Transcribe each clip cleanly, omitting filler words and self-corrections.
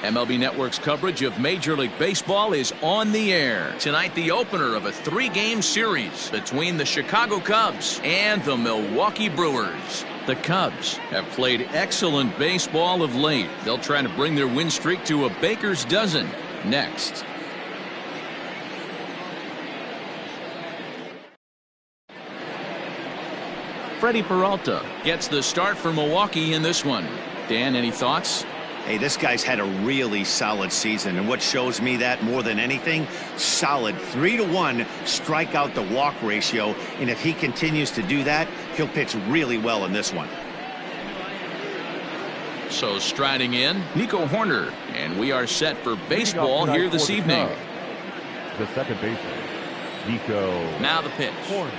MLB Network's coverage of Major League Baseball is on the air. Tonight, the opener of a 3-game series between the Chicago Cubs and the Milwaukee Brewers. The Cubs have played excellent baseball of late. They'll try to bring their win streak to a baker's dozen next. Freddie Peralta gets the start for Milwaukee in this one. Dan, any thoughts? Hey, this guy's had a really solid season, and what shows me that more than anything, solid 3-to-1 strikeout to walk ratio, and if he continues to do that, he'll pitch really well in this one. So striding in, Nico Horner, and we are set for baseball here this evening. The second baseman, Nico. Now the pitch. Horner.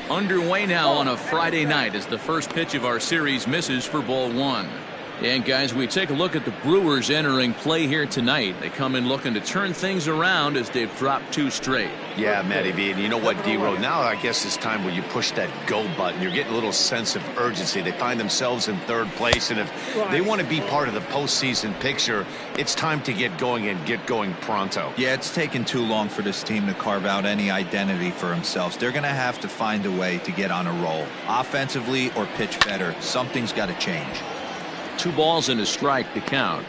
Underway now on a Friday night as the first pitch of our series misses for ball 1. And guys, we take a look at the Brewers entering play here tonight. They come in looking to turn things around as they've dropped 2 straight. Yeah, Matty V, and you know what, D-Road, now I guess it's time where you push that go button. You're getting a little sense of urgency. They find themselves in 3rd place, and if they want to be part of the postseason picture, it's time to get going and get going pronto. Yeah, it's taken too long for this team to carve out any identity for themselves. They're going to have to find a way to get on a roll, offensively or pitch better. Something's got to change. 2 balls and a strike to count.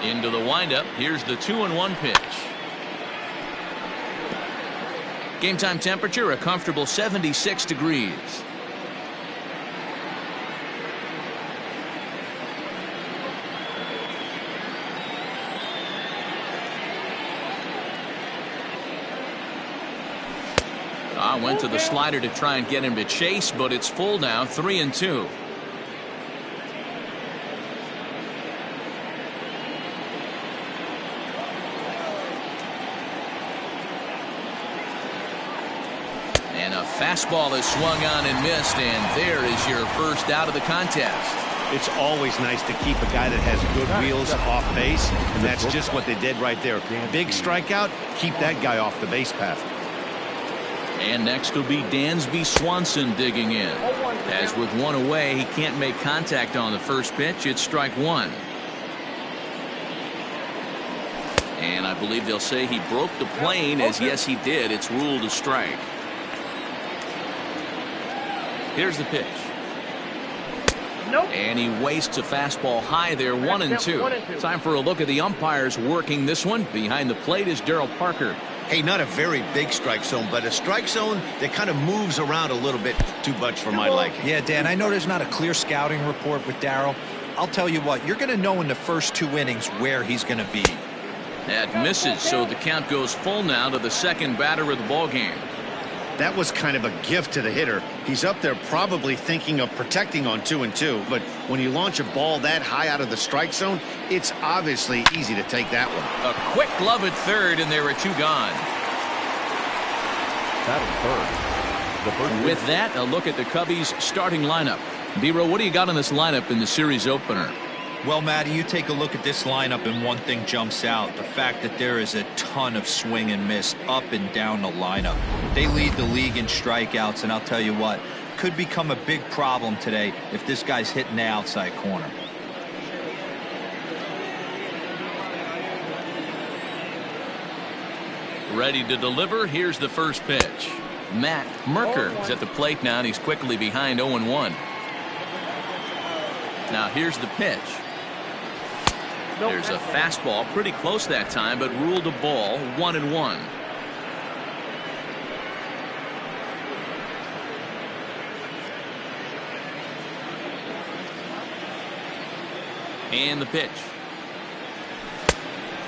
Into the windup. Here's the 2-1 pitch. Game time temperature a comfortable 76 degrees. Went to the slider to try and get him to chase, but it's full now, 3-2. And a fastball is swung on and missed, and there is your first out of the contest. It's always nice to keep a guy that has good wheels off base, and that's just what they did right there. Big strikeout, keep that guy off the base path. And next will be Dansby Swanson digging in. As with 1 away, he can't make contact on the first pitch. It's strike 1. And I believe they'll say he broke the plane, as yes he did. It's ruled a strike. Here's the pitch. And he wastes a fastball high there, 1-2. Time for a look at the umpires working this one. Behind the plate is Darryl Parker. Hey, not a very big strike zone, but a strike zone that kind of moves around a little bit too much for my liking. Yeah, Dan, I know there's not a clear scouting report with Darryl. I'll tell you what, you're going to know in the first 2 innings where he's going to be. That misses, so the count goes full now to the second batter of the ballgame. That was kind of a gift to the hitter. He's up there probably thinking of protecting on 2-2, but when you launch a ball that high out of the strike zone, it's obviously easy to take that one. A quick glove at third, and there are 2 gone. With that, a look at the Cubbies' starting lineup. D-Row, what do you got on this lineup in the series opener? Well, Matty, you take a look at this lineup and one thing jumps out. The fact that there is a ton of swing and miss up and down the lineup. They lead the league in strikeouts, and I'll tell you what, could become a big problem today if this guy's hitting the outside corner. Ready to deliver. Here's the first pitch. Matt Merker is at the plate now, and he's quickly behind 0-1. Now here's the pitch. There's a fastball pretty close that time, but ruled a ball, 1-1. And the pitch.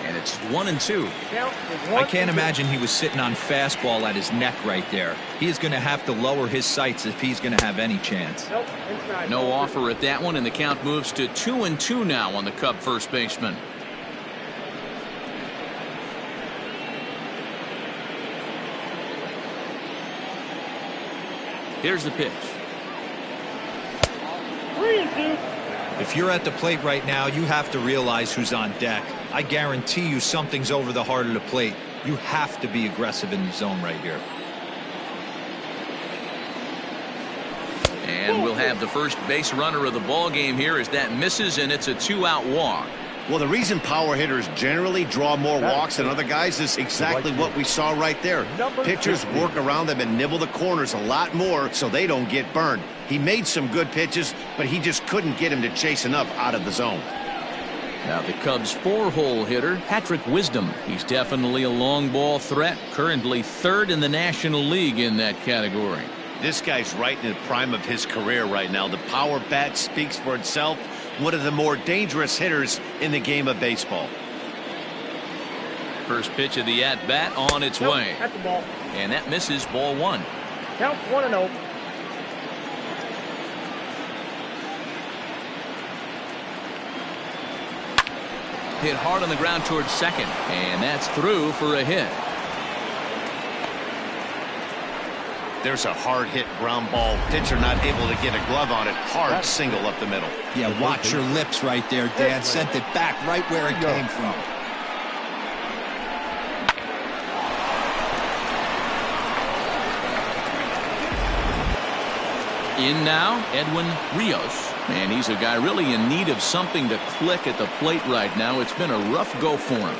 And it's 1-2. I can't imagine he was sitting on fastball at his neck right there. He is going to have to lower his sights if he's going to have any chance. No offer at that one, and the count moves to 2-2 now on the Cub first baseman. Here's the pitch. 3-2. If you're at the plate right now, you have to realize who's on deck. I guarantee you something's over the heart of the plate. You have to be aggressive in the zone right here. And we'll have the first base runner of the ball game here as that misses, and it's a 2-out walk. Well, the reason power hitters generally draw more walks than other guys is exactly what we saw right there. Pitchers work around them and nibble the corners a lot more so they don't get burned. He made some good pitches, but he just couldn't get him to chase enough out of the zone. Now the Cubs' 4-hole hitter, Patrick Wisdom. He's definitely a long ball threat, currently 3rd in the National League in that category. This guy's right in the prime of his career right now. The power bat speaks for itself. One of the more dangerous hitters in the game of baseball. First pitch of the at-bat on its way. At the ball. And that misses, ball 1. Count 1-0. Hit hard on the ground towards second, and that's through for a hit. There's a hard hit ground ball. Pitcher not able to get a glove on it. Hard single up the middle. Yeah, watch your lips right there, Dan. Sent it back right where it came from. In now, Edwin Rios. And he's a guy really in need of something to click at the plate right now. It's been a rough go for him.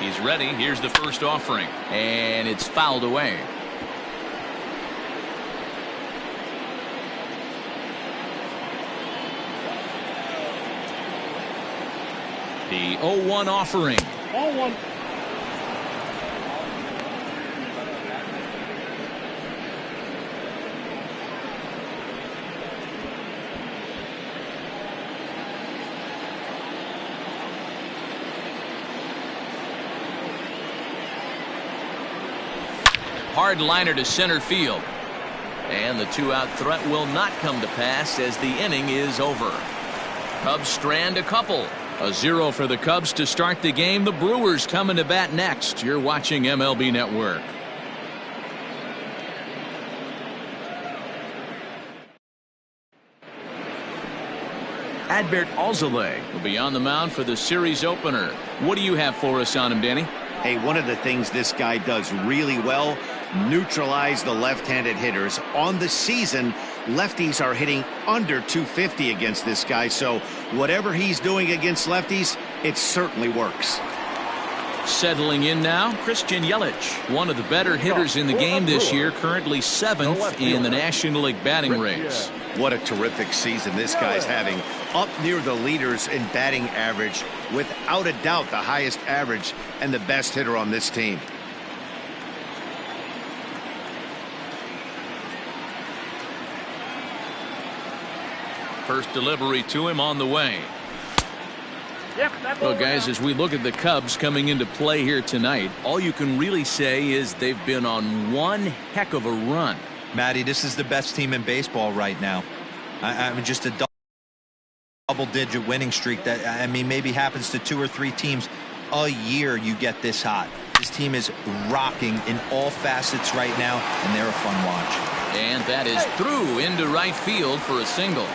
He's ready. Here's the first offering. And it's fouled away. The 0-1 offering. 0-1. Hard liner to center field. And the 2-out threat will not come to pass as the inning is over. Cubs strand a couple. A 0 for the Cubs to start the game. The Brewers coming to bat next. You're watching MLB Network. Adbert Alzolay will be on the mound for the series opener. What do you have for us on him, Danny? Hey, one of the things this guy does really well, neutralize the left-handed hitters. On the season, lefties are hitting under 250 against this guy, so whatever he's doing against lefties, it certainly works. Settling in now, Christian Yelich, one of the better hitters in the game this year, currently 7th in the National League batting race. What a terrific season this guy's having. Up near the leaders in batting average, without a doubt the highest average and the best hitter on this team. First delivery to him on the way. Well, guys, as we look at the Cubs coming into play here tonight, all you can really say is they've been on one heck of a run. Matty, this is the best team in baseball right now. I mean, just a double-digit winning streak that, I mean, maybe happens to 2 or 3 teams a year. You get this hot. This team is rocking in all facets right now, and they're a fun watch. And that is through into right field for a single.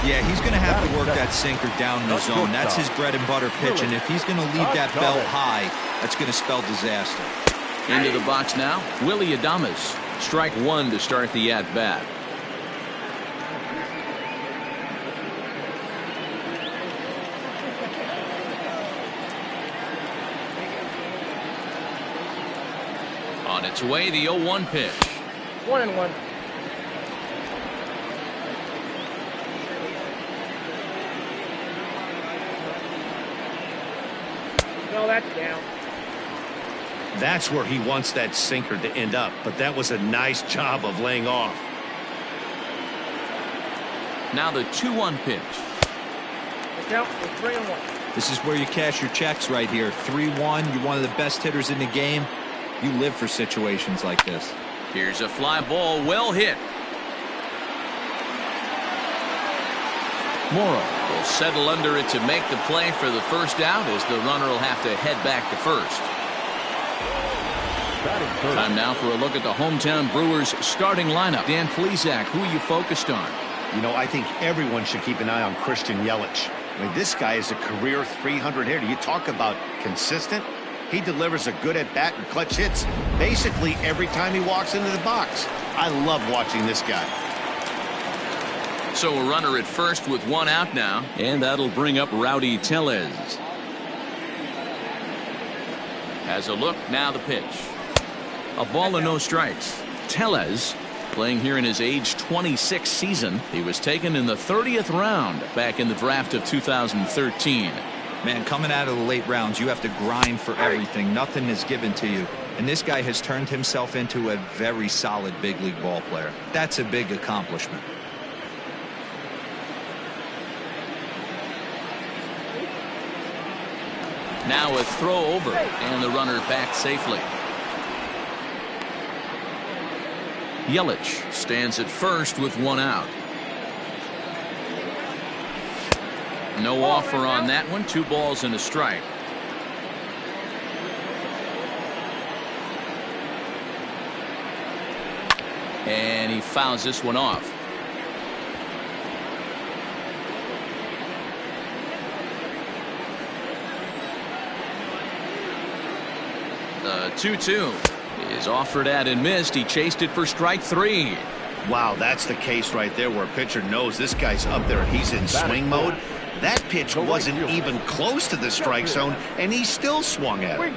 Yeah, he's going to have to work that sinker down in the zone. That's his bread and butter pitch, and if he's going to leave that belt high, that's going to spell disaster. Into the box now, Willie Adames. Strike 1 to start the at-bat. On its way, the 0-1 pitch. 1-1. No, that's down. That's where he wants that sinker to end up, but that was a nice job of laying off. Now the 2-1 pitch. The count is 3-1. This is where you cash your checks right here. 3-1. You're one of the best hitters in the game. You live for situations like this. Here's a fly ball, well hit. Morrow will settle under it to make the play for the first out as the runner will have to head back to first. Time now for a look at the hometown Brewers starting lineup. Dan Plesac, who are you focused on? You know, I think everyone should keep an eye on Christian Yelich. I mean, this guy is a career 300 hitter. You talk about consistent. He delivers a good at-bat and clutch hits basically every time he walks into the box. I love watching this guy. So a runner at first with one out now, and that'll bring up Rowdy Tellez. Has a look, now the pitch. A ball and no strikes. Tellez, playing here in his age 26 season. He was taken in the 30th round back in the draft of 2013. Man, coming out of the late rounds, you have to grind for everything. Nothing is given to you. And this guy has turned himself into a very solid big league ball player. That's a big accomplishment. Now a throw over, and the runner back safely. Yelich stands at first with one out. No offer on that one. 2 balls and a strike. And he fouls this one off. The 2-2 is offered at and missed. He chased it for strike 3. Wow, that's the case right there where a pitcher knows this guy's up there and he's in swing mode. That pitch wasn't even close to the strike zone, and he still swung at it.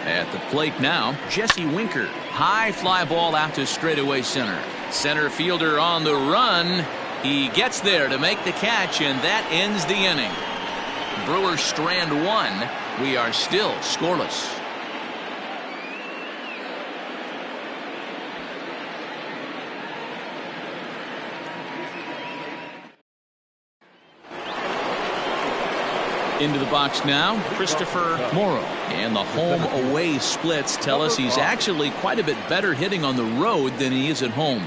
At the plate now, Jesse Winker. High fly ball out to straightaway center. Center fielder on the run. He gets there to make the catch, and that ends the inning. Brewers strand 1. We are still scoreless. Into the box now, Christopher Morrow. And the home-away splits tell us he's actually quite a bit better hitting on the road than he is at home.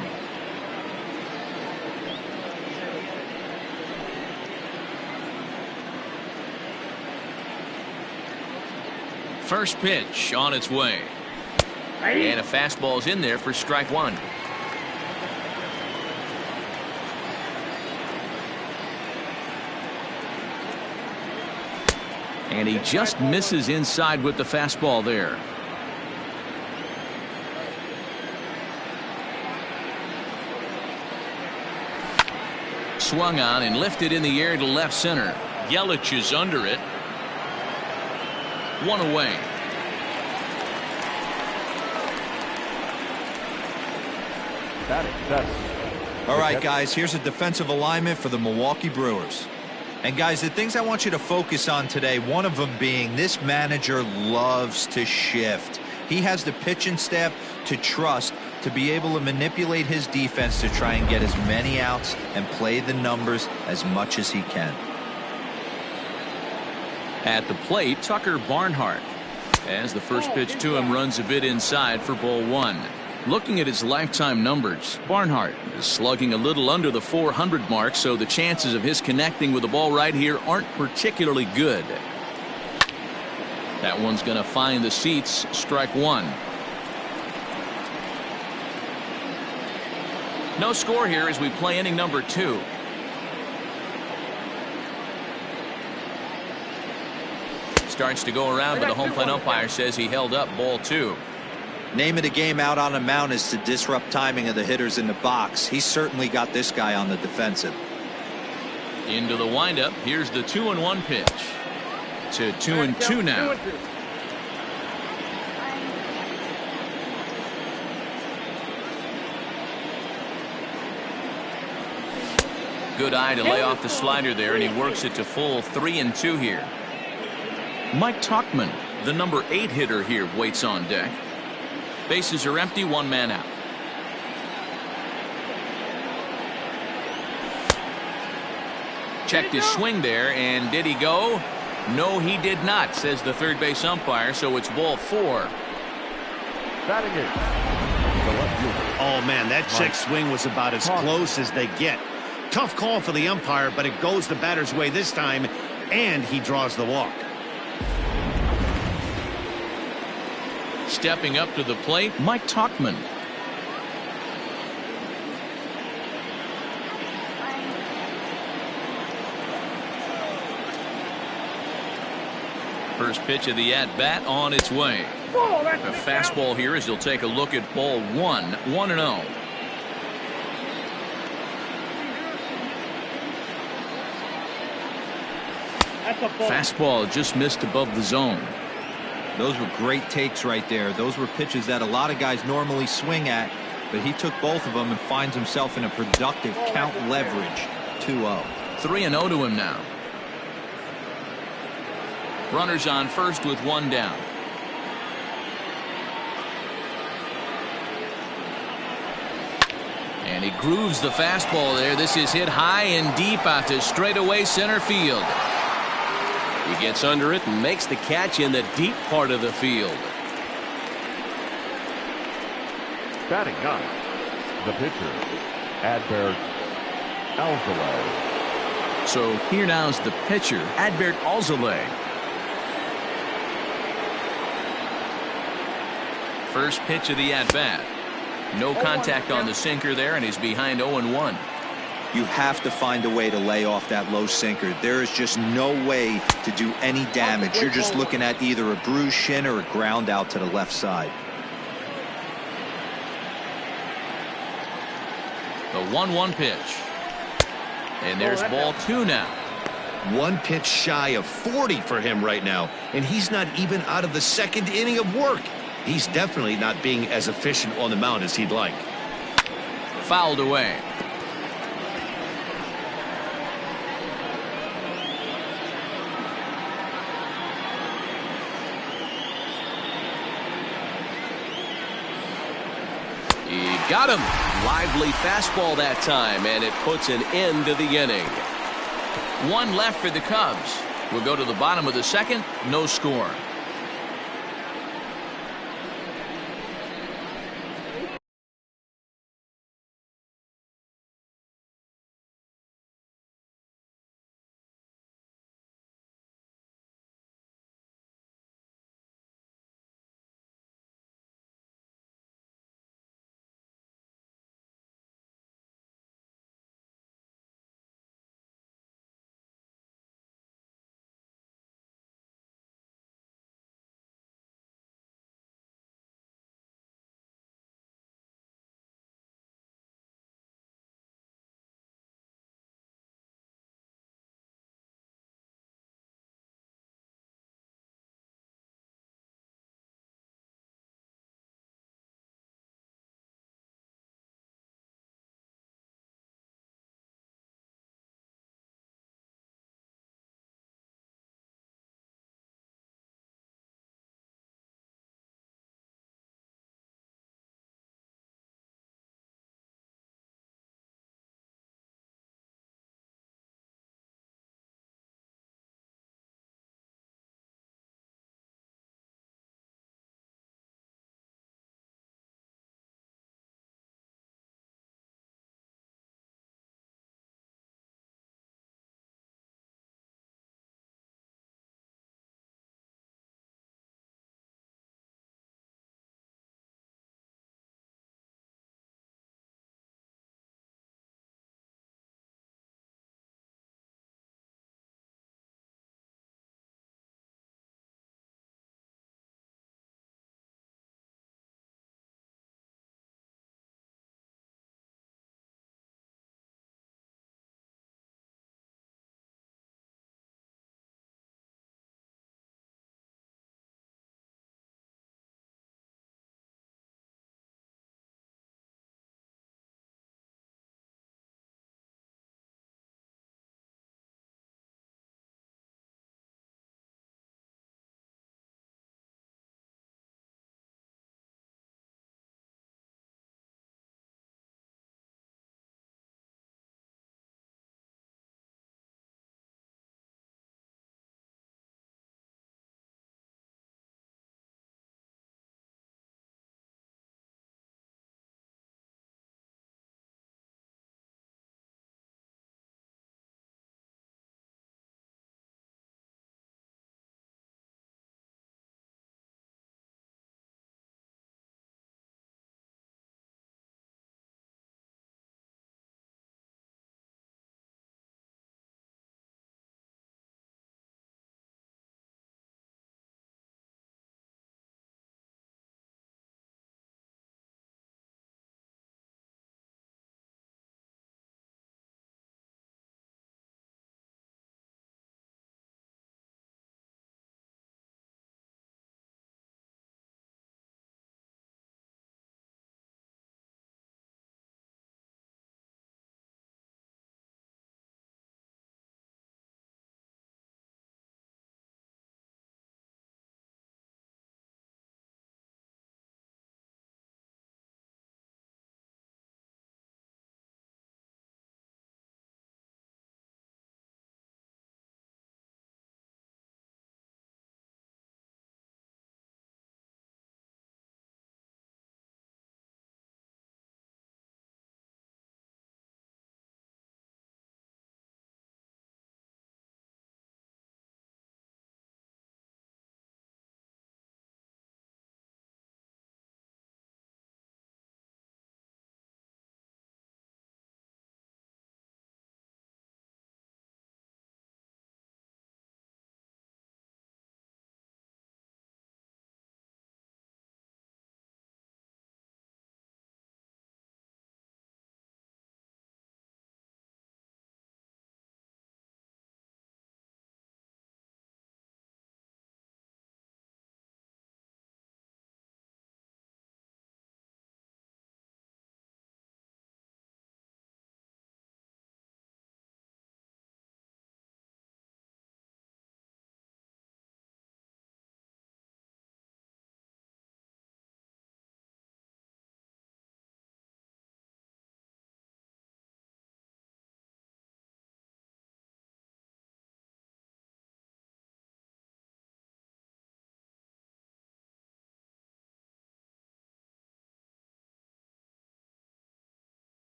First pitch on its way. And a fastball's in there for strike 1. And he just misses inside with the fastball there. Swung on and lifted in the air to left center. Yelich is under it. 1 away. All right, guys, here's a defensive alignment for the Milwaukee Brewers. And guys, the things I want you to focus on today, one of them being this manager loves to shift. He has the pitching staff to trust to be able to manipulate his defense to try and get as many outs and play the numbers as much as he can. At the plate, Tucker Barnhart. As the first pitch to him runs a bit inside for ball 1. Looking at his lifetime numbers, Barnhart is slugging a little under the 400 mark, so the chances of his connecting with the ball right here aren't particularly good. That one's going to find the seats. Strike 1. No score here as we play inning number 2. Starts to go around, but the home plate umpire says he held up ball 2. Name of the game out on the mound is to disrupt timing of the hitters in the box. He certainly got this guy on the defensive. Into the windup. Here's the 2-1 pitch. To 2-2 now. Good eye to lay off the slider there, and he works it to full 3-2 here. Mike Tauchman, the number 8 hitter here, waits on deck. Bases are empty, 1 man out. Checked his swing there, and did he go? No, he did not, says the third base umpire, so it's ball 4. Batting it. Oh, man, that check swing was about as close as they get. Tough call for the umpire, but it goes the batter's way this time, and he draws the walk. Stepping up to the plate, Mike Tauchman. First pitch of the at-bat on its way. A fastball here as he'll take a look at ball 1, 1-0. Fastball just missed above the zone. Those were great takes right there. Those were pitches that a lot of guys normally swing at, but he took both of them and finds himself in a productive count leverage. 2-0. 3-0 to him now. Runners on first with one down. And he grooves the fastball there. This is hit high and deep out to straightaway center field. He gets under it and makes the catch in the deep part of the field. Batting ninth, the pitcher, Adbert Alzolay. So here now's the pitcher, Adbert Alzolay. First pitch of the at-bat. No contact on the sinker there, and he's behind 0-1. You have to find a way to lay off that low sinker. There is just no way to do any damage. You're just looking at either a bruised shin or a ground out to the left side. The 1-1 pitch. And there's ball 2 now. One pitch shy of 40 for him right now, and he's not even out of the second inning of work. He's definitely not being as efficient on the mound as he'd like. Fouled away. He got him. Lively fastball that time, and it puts an end to the inning. One left for the Cubs. We'll go to the bottom of the second. No score.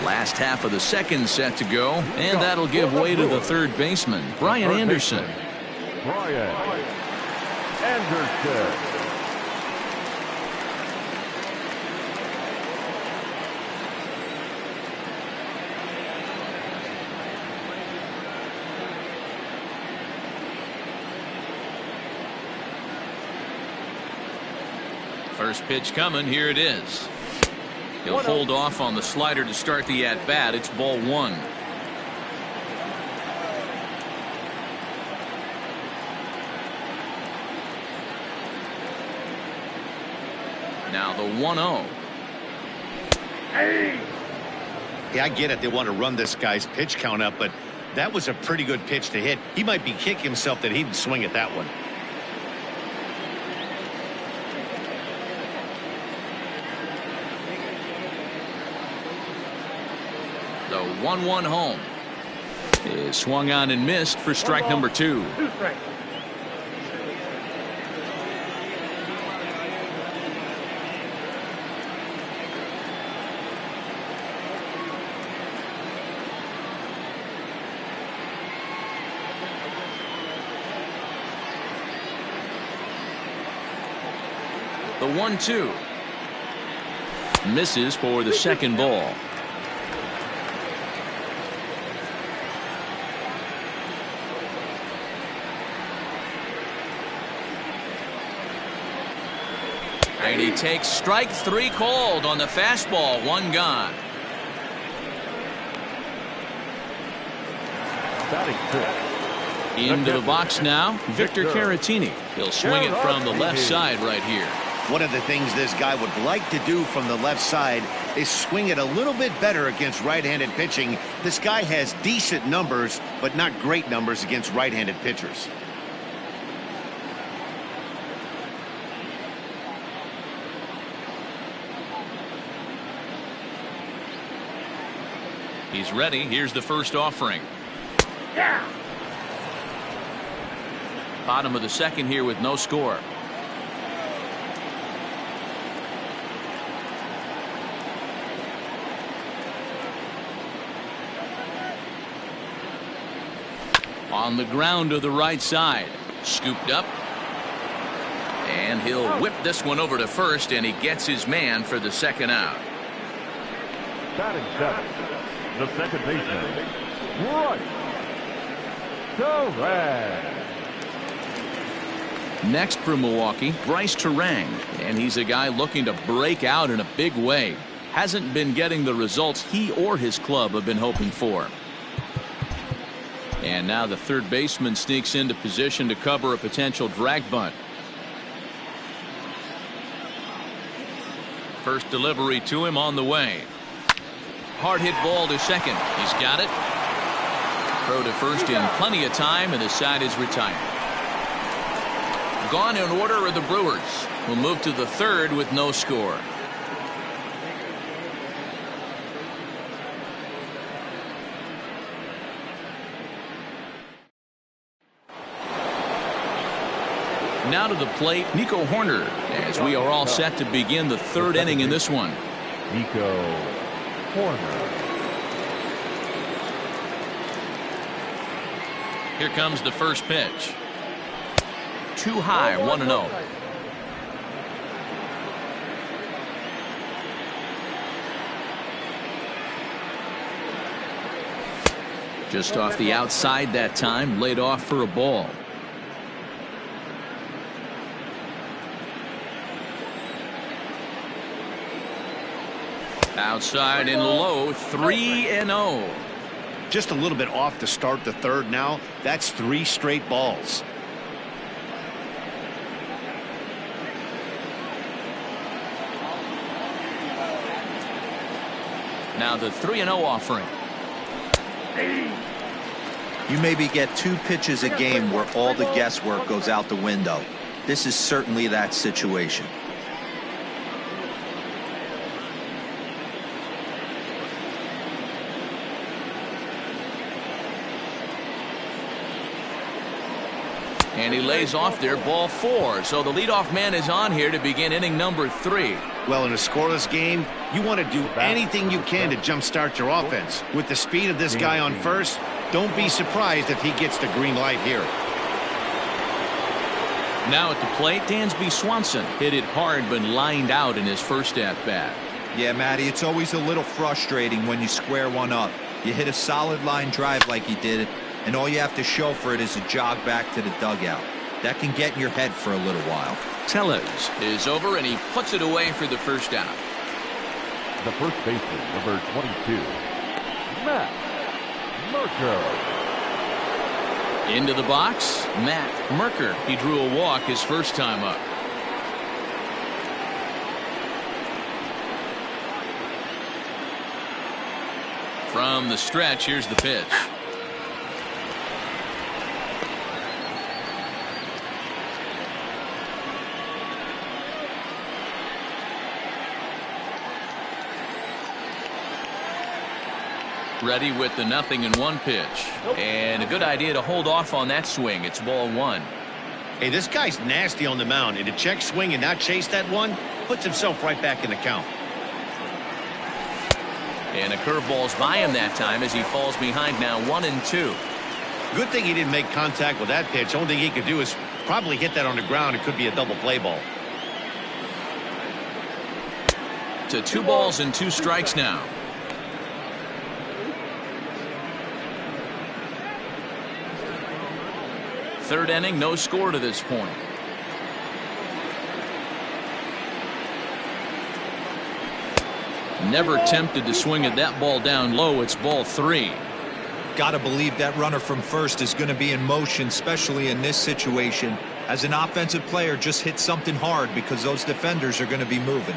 Last half of the second set to go, and that'll give way to the third baseman, Brian Anderson. Brian Anderson. First pitch coming. Here it is. He'll hold off on the slider to start the at-bat. It's ball one. Now the 1-0. Hey. Yeah, I get it. They want to run this guy's pitch count up, but that was a pretty good pitch to hit. He might be kicking himself that he didn't swing at that one. The 1-1 home is swung on and missed for strike number 2. The 1-2 misses for the second ball. And he takes strike 3 called on the fastball. 1 gone. Into the box now, Victor Caratini. He'll swing it from the left side right here. One of the things this guy would like to do from the left side is swing it a little bit better against right-handed pitching. This guy has decent numbers, but not great numbers against right-handed pitchers. He's ready. Here's the first offering. Yeah. Bottom of the second here with no score. On the ground to the right side. Scooped up. And he'll whip this one over to first, and he gets his man for the second out. Batting seventh, the second baseman, right. Terang. Next for Milwaukee, Bryce Terang, and he's a guy looking to break out in a big way. Hasn't been getting the results he or his club have been hoping for. And now the third baseman sneaks into position to cover a potential drag bunt. First delivery to him on the way. Hard hit ball to second. He's got it. Throw to first in plenty of time, and the side is retired. Gone in order are the Brewers. Will move to the third with no score. Now to the plate, Nico Hoerner, as we are all set to begin the third inning in this one. Nico Hoerner. Here comes the first pitch. Too high, 1-0. Just off the outside that time, laid off for a ball. Outside and low, 3-0. Just a little bit off to start the third now. That's 3 straight balls. Now the 3-0 offering. You maybe get 2 pitches a game where all the guesswork goes out the window. This is certainly that situation. And he lays off there, ball 4. So the leadoff man is on here to begin inning number 3. Well, in a scoreless game, you want to do anything you can to jumpstart your offense. With the speed of this guy on first, don't be surprised if he gets the green light here. Now at the plate, Dansby Swanson hit it hard but lined out in his first at-bat. Yeah, Matty, it's always a little frustrating when you square one up. You hit a solid line drive like he did, and all you have to show for it is a jog back to the dugout. That can get in your head for a little while. Tellez is over, and he puts it away for the first out. The first baseman, number 22, Matt Merker. Into the box, Matt Merker. He drew a walk his first time up. From the stretch, here's the pitch. Ready with the 0-1 pitch. And a good idea to hold off on that swing. It's ball one. Hey, this guy's nasty on the mound, and to check swing and not chase that one puts himself right back in the count. And a curveball's by him that time as he falls behind now 1-2. Good thing he didn't make contact with that pitch. Only thing he could do is probably hit that on the ground. It could be a double play ball. To 2 balls and 2 strikes now. Third inning, no score to this point. Never tempted to swing at that ball down low. It's ball 3. Gotta believe that runner from first is going to be in motion, especially in this situation. As an offensive player, just hit something hard because those defenders are going to be moving.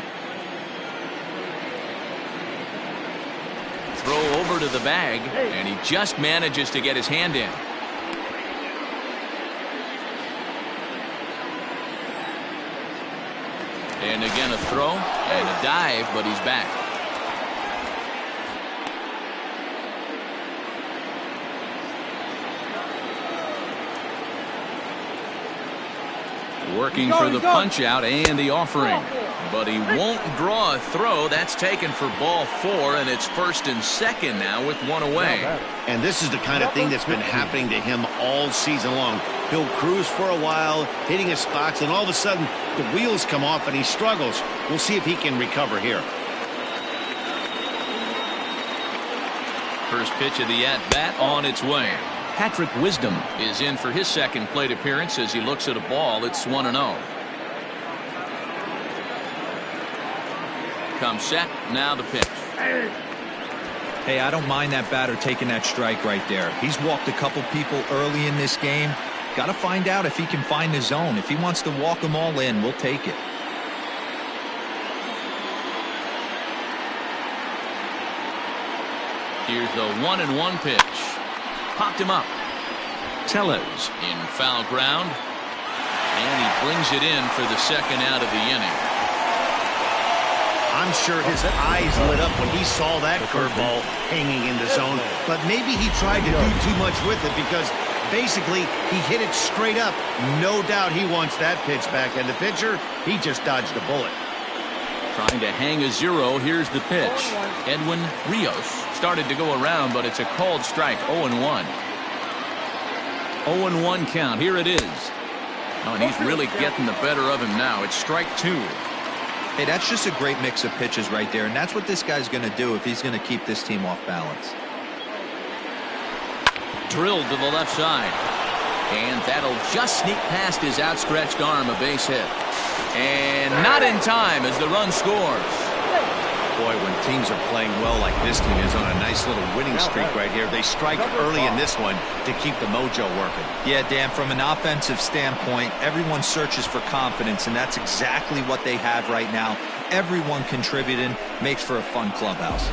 Throw over to the bag, and he just manages to get his hand in. And again a throw and a dive, but he's back. Working for the punch out and the offering. But he won't draw a throw. That's taken for ball 4, and it's first and second now with 1 away. And this is the kind of thing that's been happening to him all season long. He'll cruise for a while, hitting his spots, and all of a sudden the wheels come off and he struggles. We'll see if he can recover here. First pitch of the at-bat on its way. Patrick Wisdom is in for his second plate appearance as he looks at a ball. It's 1-0. Comes set. Now the pitch. Hey, I don't mind that batter taking that strike right there. He's walked a couple people early in this game. Got to find out if he can find the zone. If he wants to walk them all in, we'll take it. Here's the 1-1 pitch. Popped him up. Tellez in foul ground. And he brings it in for the second out of the inning. I'm sure his eyes lit up when he saw that curveball hanging in the zone. But maybe he tried to do too much with it because basically he hit it straight up. No doubt he wants that pitch back. And the pitcher, he just dodged a bullet. Trying to hang a 0. Here's the pitch. Edwin Rios started to go around, but it's a called strike. 0-1. 0-1 count. Here it is. Oh, and he's really getting the better of him now. It's strike 2. Hey, that's just a great mix of pitches right there, and that's what this guy's going to do if he's going to keep this team off balance. Drilled to the left side. And that'll just sneak past his outstretched arm, a base hit. And not in time as the run scores. Boy, when teams are playing well like this team is on a nice little winning streak right here, they strike early in this one to keep the mojo working. Yeah, Dan, from an offensive standpoint, everyone searches for confidence, and that's exactly what they have right now. Everyone contributing makes for a fun clubhouse.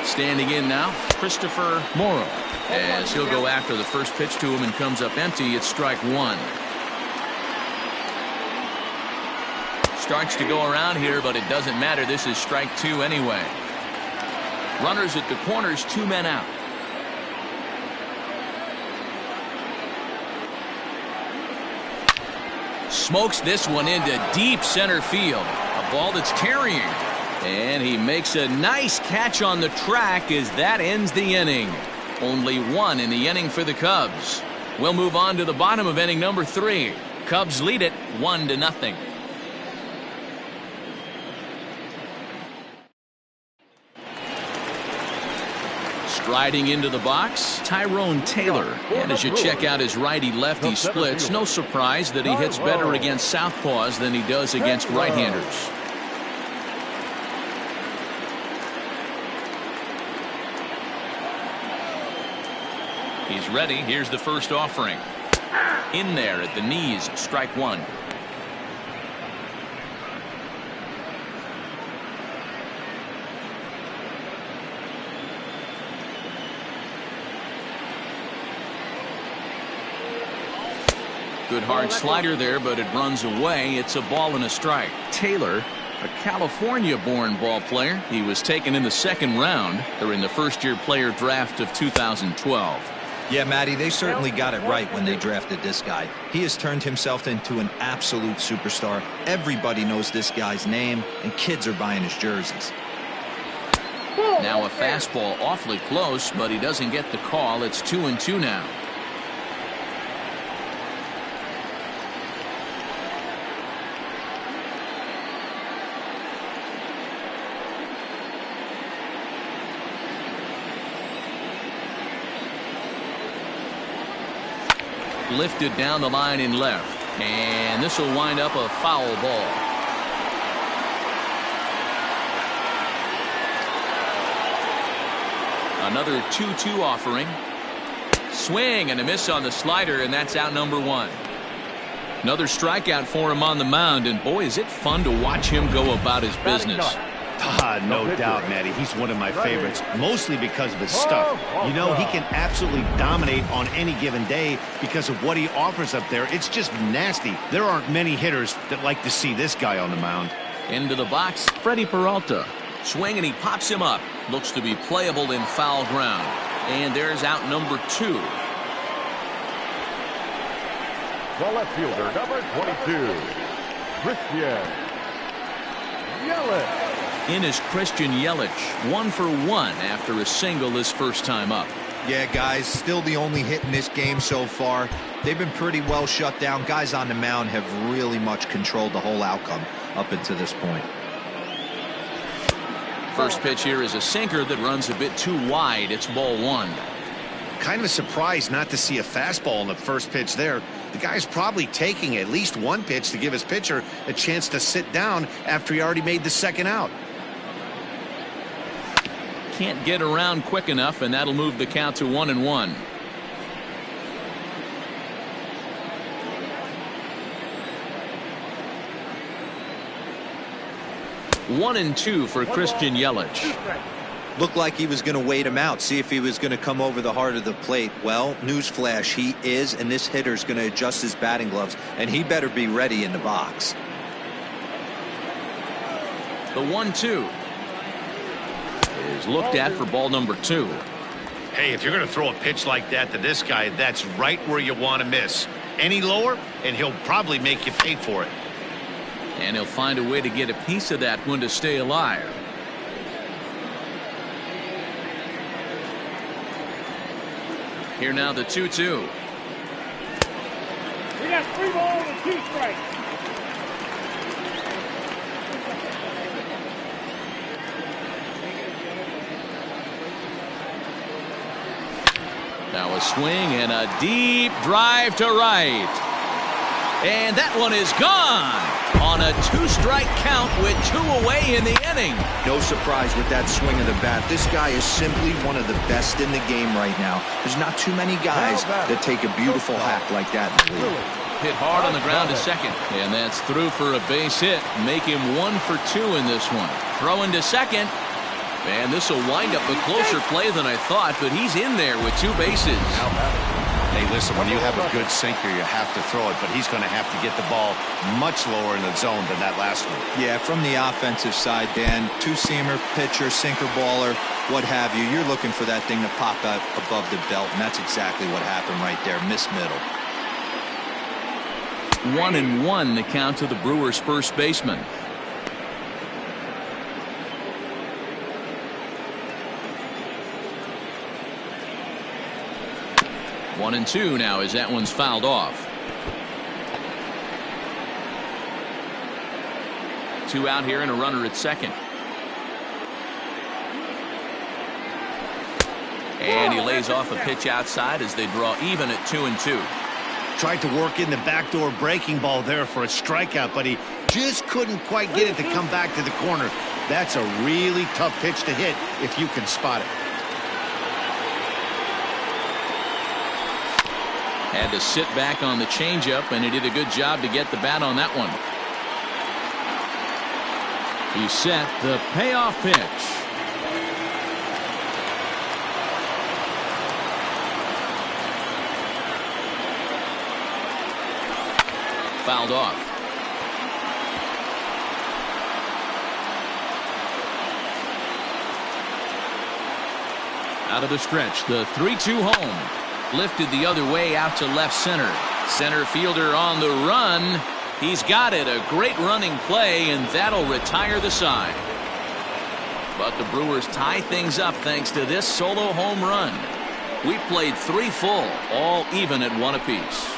Standing in now, Christopher Morrow, as he'll go after the first pitch to him and comes up empty. It's strike 1. Starts to go around here, but it doesn't matter. This is strike 2 anyway. Runners at the corners, 2 men out. Smokes this one into deep center field. A ball that's carrying. And he makes a nice catch on the track as that ends the inning. Only one in the inning for the Cubs. We'll move on to the bottom of inning number 3. Cubs lead it 1-0. Striding into the box, Tyrone Taylor. And as you check out his righty-lefty splits, no surprise that he hits better against southpaws than he does against right-handers. He's ready. Here's the first offering. In there at the knees, strike one. Good hard slider there, but it runs away. It's a ball and a strike. Taylor, a California-born ball player. He was taken in the second round during the first-year player draft of 2012. Yeah, Matty, they certainly got it right when they drafted this guy. He has turned himself into an absolute superstar. Everybody knows this guy's name, and kids are buying his jerseys. Now a fastball awfully close, but he doesn't get the call. It's 2-2 now. Lifted down the line in left, and this will wind up a foul ball. Another 2-2 offering. Swing and a miss on the slider, and that's out number 1. Another strikeout for him on the mound, and boy, is it fun to watch him go about his business. No doubt, Matty. He's one of my favorites, mostly because of his stuff. You know, he can absolutely dominate on any given day because of what he offers up there. It's just nasty. There aren't many hitters that like to see this guy on the mound. Into the box, Freddie Peralta. Swing, and he pops him up. Looks to be playable in foul ground. And there's out number 2. The left fielder, number 22, Christian Yelich. In is Christian Yelich, 1 for 1 after a single his first time up. Yeah, guys, still the only hit in this game so far. They've been pretty well shut down. Guys on the mound have really much controlled the whole outcome up until this point. First pitch here is a sinker that runs a bit too wide. It's ball 1. Kind of surprised not to see a fastball in the first pitch there. The guy's probably taking at least one pitch to give his pitcher a chance to sit down after he already made the second out. Can't get around quick enough, and that'll move the count to 1-1. One and two for Christian Yelich. Looked like he was going to wait him out, see if he was going to come over the heart of the plate. Well, newsflash, he is, and this hitter's going to adjust his batting gloves, and he better be ready in the box. The 1-2 is looked at for ball number 2. Hey, if you're going to throw a pitch like that to this guy, that's right where you want to miss. Any lower, and he'll probably make you pay for it. And he'll find a way to get a piece of that one to stay alive. Here now the 2-2. We got 3 balls and 2 strikes. Now a swing and a deep drive to right. And that one is gone on a 2-strike count with 2 away in the inning. No surprise with that swing of the bat. This guy is simply one of the best in the game right now. There's not too many guys that take a beautiful hack like that in the league. Hit hard on the ground to second, and that's through for a base hit. Make him 1 for 2 in this one. Throwing to second, and this will wind up a closer play than I thought, but he's in there with 2 bases. Hey, listen, when you have a good sinker, you have to throw it, but he's going to have to get the ball much lower in the zone than that last one. Yeah, from the offensive side, Dan, 2-seamer, pitcher, sinker baller, what have you, you're looking for that thing to pop out above the belt, and that's exactly what happened right there. Miss middle. 1-1 the count to the Brewers' first baseman. 1-2 now as that one's fouled off. 2 out here and a runner at second. And he lays off a pitch outside as they draw even at 2-2. Tried to work in the backdoor breaking ball there for a strikeout, but he just couldn't quite get it to come back to the corner. That's a really tough pitch to hit if you can spot it. Had to sit back on the changeup, and he did a good job to get the bat on that one. He set the payoff pitch. Fouled off. Out of the stretch, the 3-2 home. Lifted the other way out to left center. Center fielder on the run. He's got it. A great running play, and that'll retire the side. But the Brewers tie things up thanks to this solo home run. We played 3 full, all even at 1 apiece.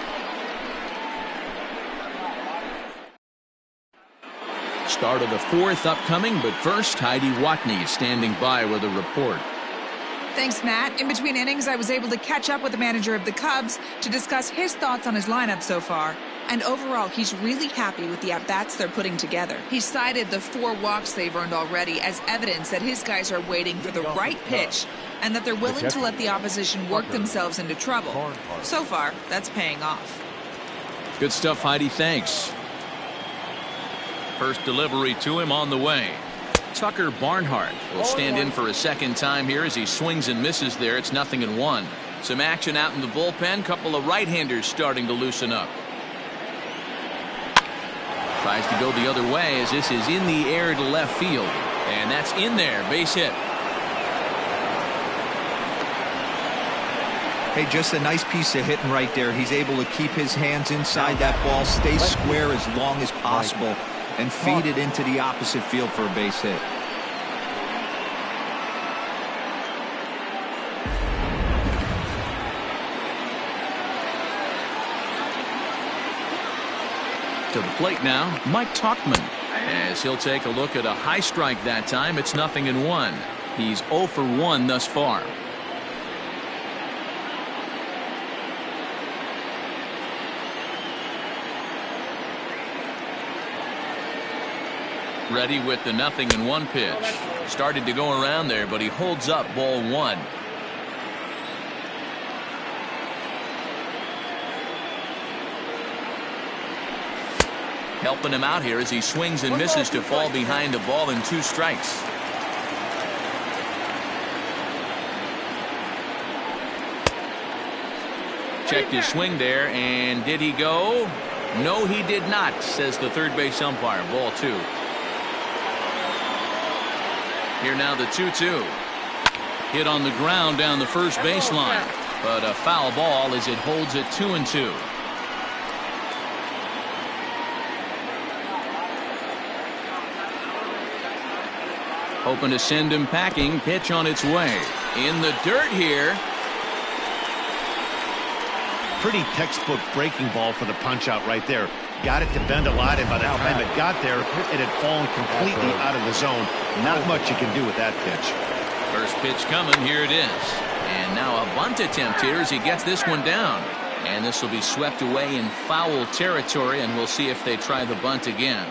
Start of the 4th upcoming, but first, Heidi Watney standing by with a report. Thanks, Matt. In between innings, I was able to catch up with the manager of the Cubs to discuss his thoughts on his lineup so far. And overall, he's really happy with the at-bats they're putting together. He cited the 4 walks they've earned already as evidence that his guys are waiting for the right pitch and that they're willing to let the opposition work themselves into trouble. So far, that's paying off. Good stuff, Heidi. Thanks. First delivery to him on the way. Tucker Barnhart will stand in for a second time here as he swings and misses there. It's 0-1. Some action out in the bullpen. Couple of right-handers starting to loosen up. Tries to go the other way as this is in the air to left field. And that's in there. Base hit. Hey, just a nice piece of hitting right there. He's able to keep his hands inside that ball, stay square as long as possible, and feed it into the opposite field for a base hit. To the plate now, Mike Tauchman, as he'll take a look at a high strike that time. It's 0-1. He's 0 for 1 thus far. Ready with the 0-1 pitch. Started to go around there, but he holds up ball 1. Helping him out here as he swings and misses to fall behind a ball and 2 strikes. Checked his swing there, and did he go? No, he did not, says the third base umpire. Ball 2. Here now the 2-2. Hit on the ground down the first baseline, but a foul ball as it holds it 2-2. Hoping to send him packing. Pitch on its way. In the dirt here. Pretty textbook breaking ball for the punch out right there. Got it to bend a lot, and by the time it got there, it had fallen completely out of the zone. Not much you can do with that pitch. First pitch coming. Here it is. And now a bunt attempt here as he gets this one down. And this will be swept away in foul territory, and we'll see if they try the bunt again.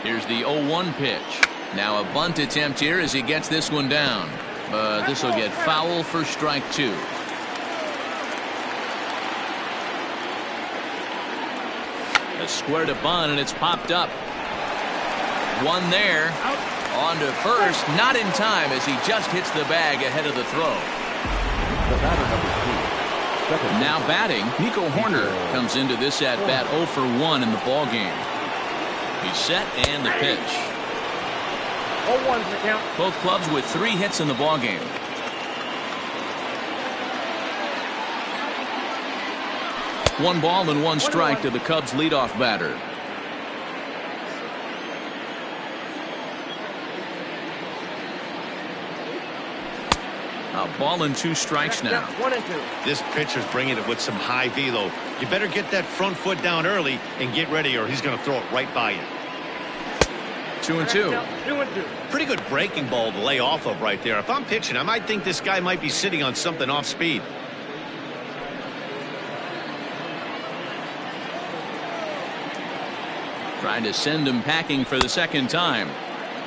Here's the 0-1 pitch. Now a bunt attempt here as he gets this one down. But this will get foul for strike 2. A square to bunt, and it's popped up. One there. On to first. Not in time as he just hits the bag ahead of the throw. The batter, number 2. Now batting, Nico Horner comes into this at bat 0 for 1 in the ball game. He's set and the pitch. 0-1's the count. Both clubs with 3 hits in the ball game. 1 ball and 1 strike to the Cubs leadoff batter. A ball and 2 strikes now. 1 and 2. This pitcher's bringing it with some high velo. You better get that front foot down early and get ready, or he's going to throw it right by you. 2 and 2. 2 and 2. Pretty good breaking ball to lay off of right there. If I'm pitching, I might think this guy might be sitting on something off speed. Trying to send him packing for the second time.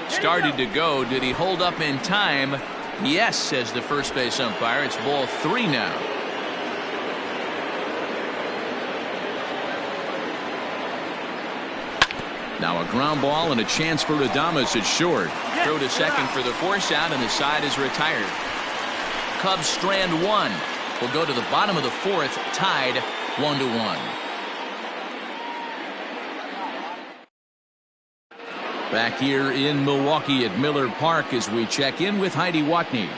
Started to go. Did he hold up in time? Yes, says the first base umpire. It's ball 3 now. Now a ground ball and a chance for Adames at short. Throw to second for the force out, and the side is retired. Cubs strand 1. Will go to the bottom of the 4th, tied 1-1. Back here in Milwaukee at Miller Park as we check in with Heidi Watney.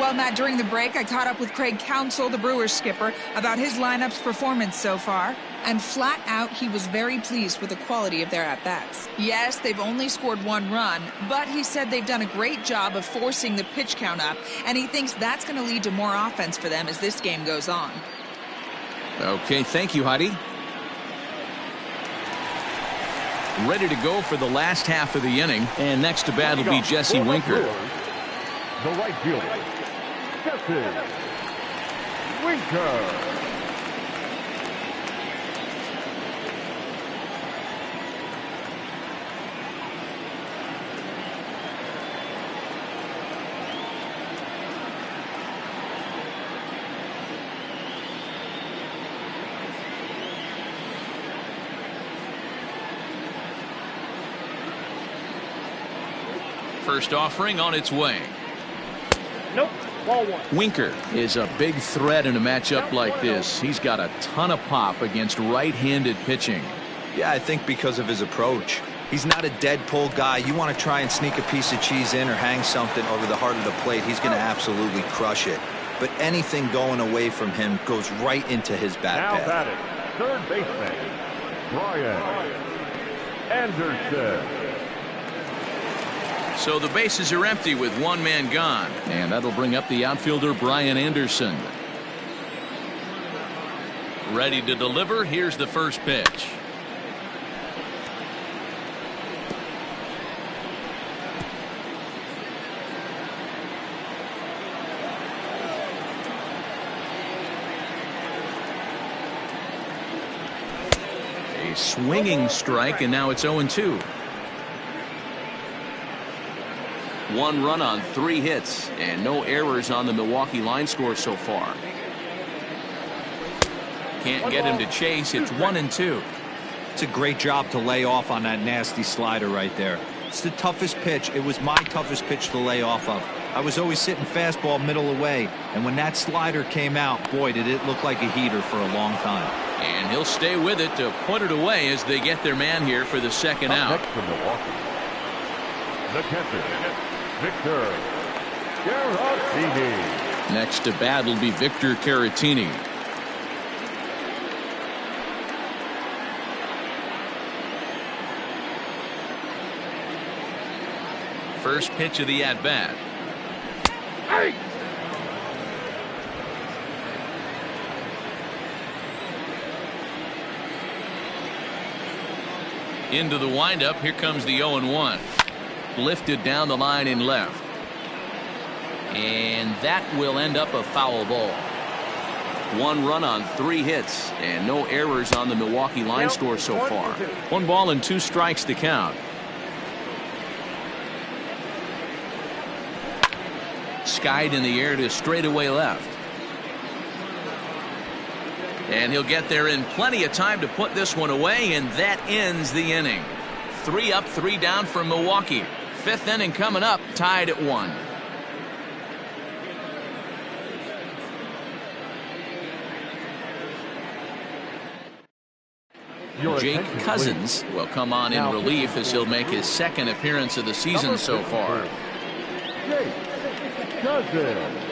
Well, Matt, during the break, I caught up with Craig Counsell, the Brewers skipper, about his lineup's performance so far. And flat out, he was very pleased with the quality of their at-bats. Yes, they've only scored 1 run, but he said they've done a great job of forcing the pitch count up, and he thinks that's going to lead to more offense for them as this game goes on. Okay, thank you, Heidi. Ready to go for the last half of the inning, and next to bat will be Jesse Winker. The right fielder, Jesse Winker. First offering on its way. Nope. Ball 1. Winker is a big threat in a matchup like this. He's got a ton of pop against right-handed pitching. Yeah, I think because of his approach. He's not a dead pull guy. You want to try and sneak a piece of cheese in or hang something over the heart of the plate, he's going to absolutely crush it. But anything going away from him goes right into his bat Now path. batting, third baseman, Brian Anderson. So the bases are empty with 1 man gone, and that'll bring up the outfielder Brian Anderson. Ready to deliver. Here's the first pitch. A swinging strike, and now it's 0-2. 1 run on 3 hits and no errors on the Milwaukee line score so far. Can't get him to chase. It's 1-2. It's a great job to lay off on that nasty slider right there. It's the toughest pitch. It was my toughest pitch to lay off of. I was always sitting fastball middle away, and when that slider came out, boy, did it look like a heater for a long time. And he'll stay with it to put it away as they get their man here for the second out. Next from Milwaukee, the catcher, Victor Caratini. Next to bat will be Victor Caratini. First pitch of the at-bat. Into the windup. Here comes the 0-1. Lifted down the line in left. And that will end up a foul ball. 1 run on 3 hits and no errors on the Milwaukee line score so far. 1 ball and 2 strikes to count. Skied in the air to straightaway left. And he'll get there in plenty of time to put this one away, and that ends the inning. 3 up, 3 down for Milwaukee. 5th inning coming up, tied at 1. Jake Cousins will come on in relief as he'll make his 2nd appearance of the season so far. Jake Cousins.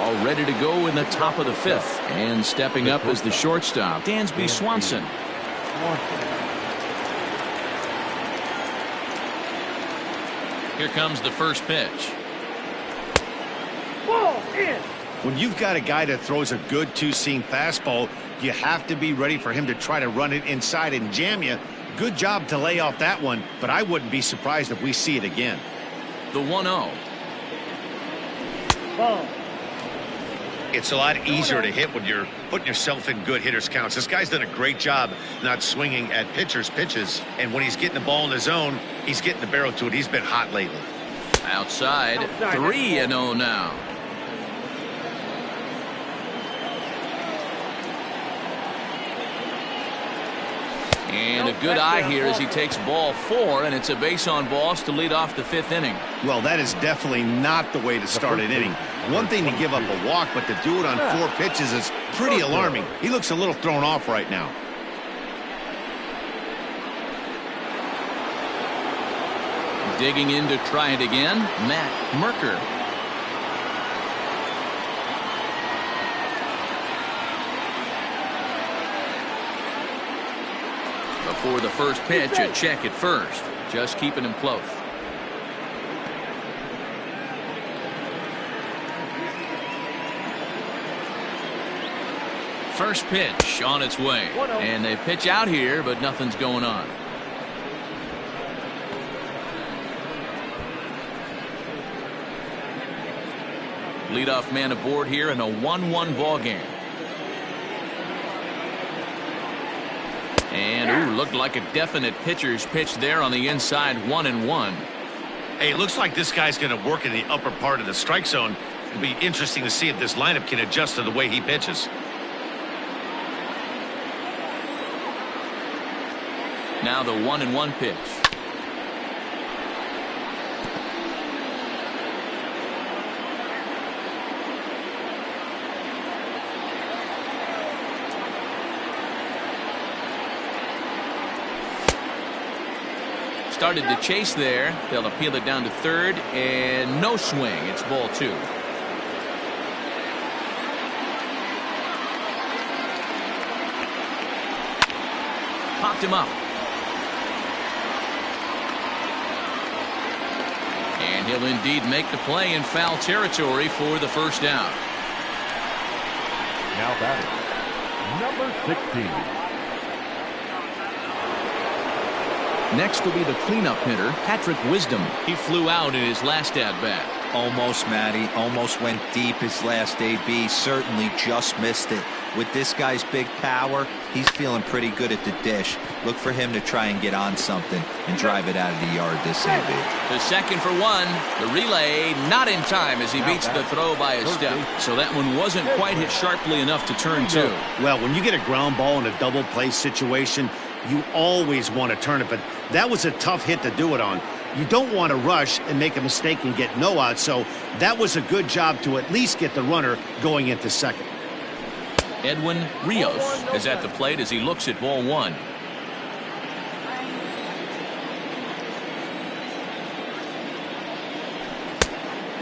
All ready to go in the top of the 5th. And stepping up as the shortstop, Dansby Swanson. Here comes the first pitch. Ball in. When you've got a guy that throws a good two-seam fastball, you have to be ready for him to try to run it inside and jam you. Good job to lay off that one, but I wouldn't be surprised if we see it again. The 1-0. Ball. It's a lot easier to hit when you're putting yourself in good hitters' counts. This guy's done a great job not swinging at pitchers' pitches, and when he's getting the ball in his zone, he's getting the barrel to it. He's been hot lately. Outside 3-0 now. And a good eye here as he takes ball 4, and it's a base on balls to lead off the 5th inning. Well, that is definitely not the way to start an inning. One thing to give up a walk, but to do it on 4 pitches is pretty alarming. He looks a little thrown off right now. Digging in to try it again, Matt Merker. Before the first pitch, a check at first. Just keeping him close. First pitch on its way. And they pitch out here, but nothing's going on. Leadoff man aboard here in a 1-1 ball game. And looked like a definite pitcher's pitch there on the inside, 1-1. Hey, it looks like this guy's going to work in the upper part of the strike zone. It'll be interesting to see if this lineup can adjust to the way he pitches. Now the 1-1 pitch. Started to chase there. They'll appeal it down to third, and no swing. It's ball 2. Popped him up. And he'll indeed make the play in foul territory for the first down. Now batting, number 16. Next will be the cleanup hitter, Patrick Wisdom. He flew out in his last at-bat. Almost, Matty. Almost went deep his last AB. Certainly just missed it. With this guy's big power, he's feeling pretty good at the dish. Look for him to try and get on something and drive it out of the yard this AB. The second for 1. The relay not in time as he beats the throw by a step. So that one wasn't quite hit sharply enough to turn 2. Well, when you get a ground ball in a double play situation, you always want to turn it, but that was a tough hit to do it on. You don't want to rush and make a mistake and get no out, so that was a good job to at least get the runner going into second. Edwin Rios is at the plate as he looks at ball 1.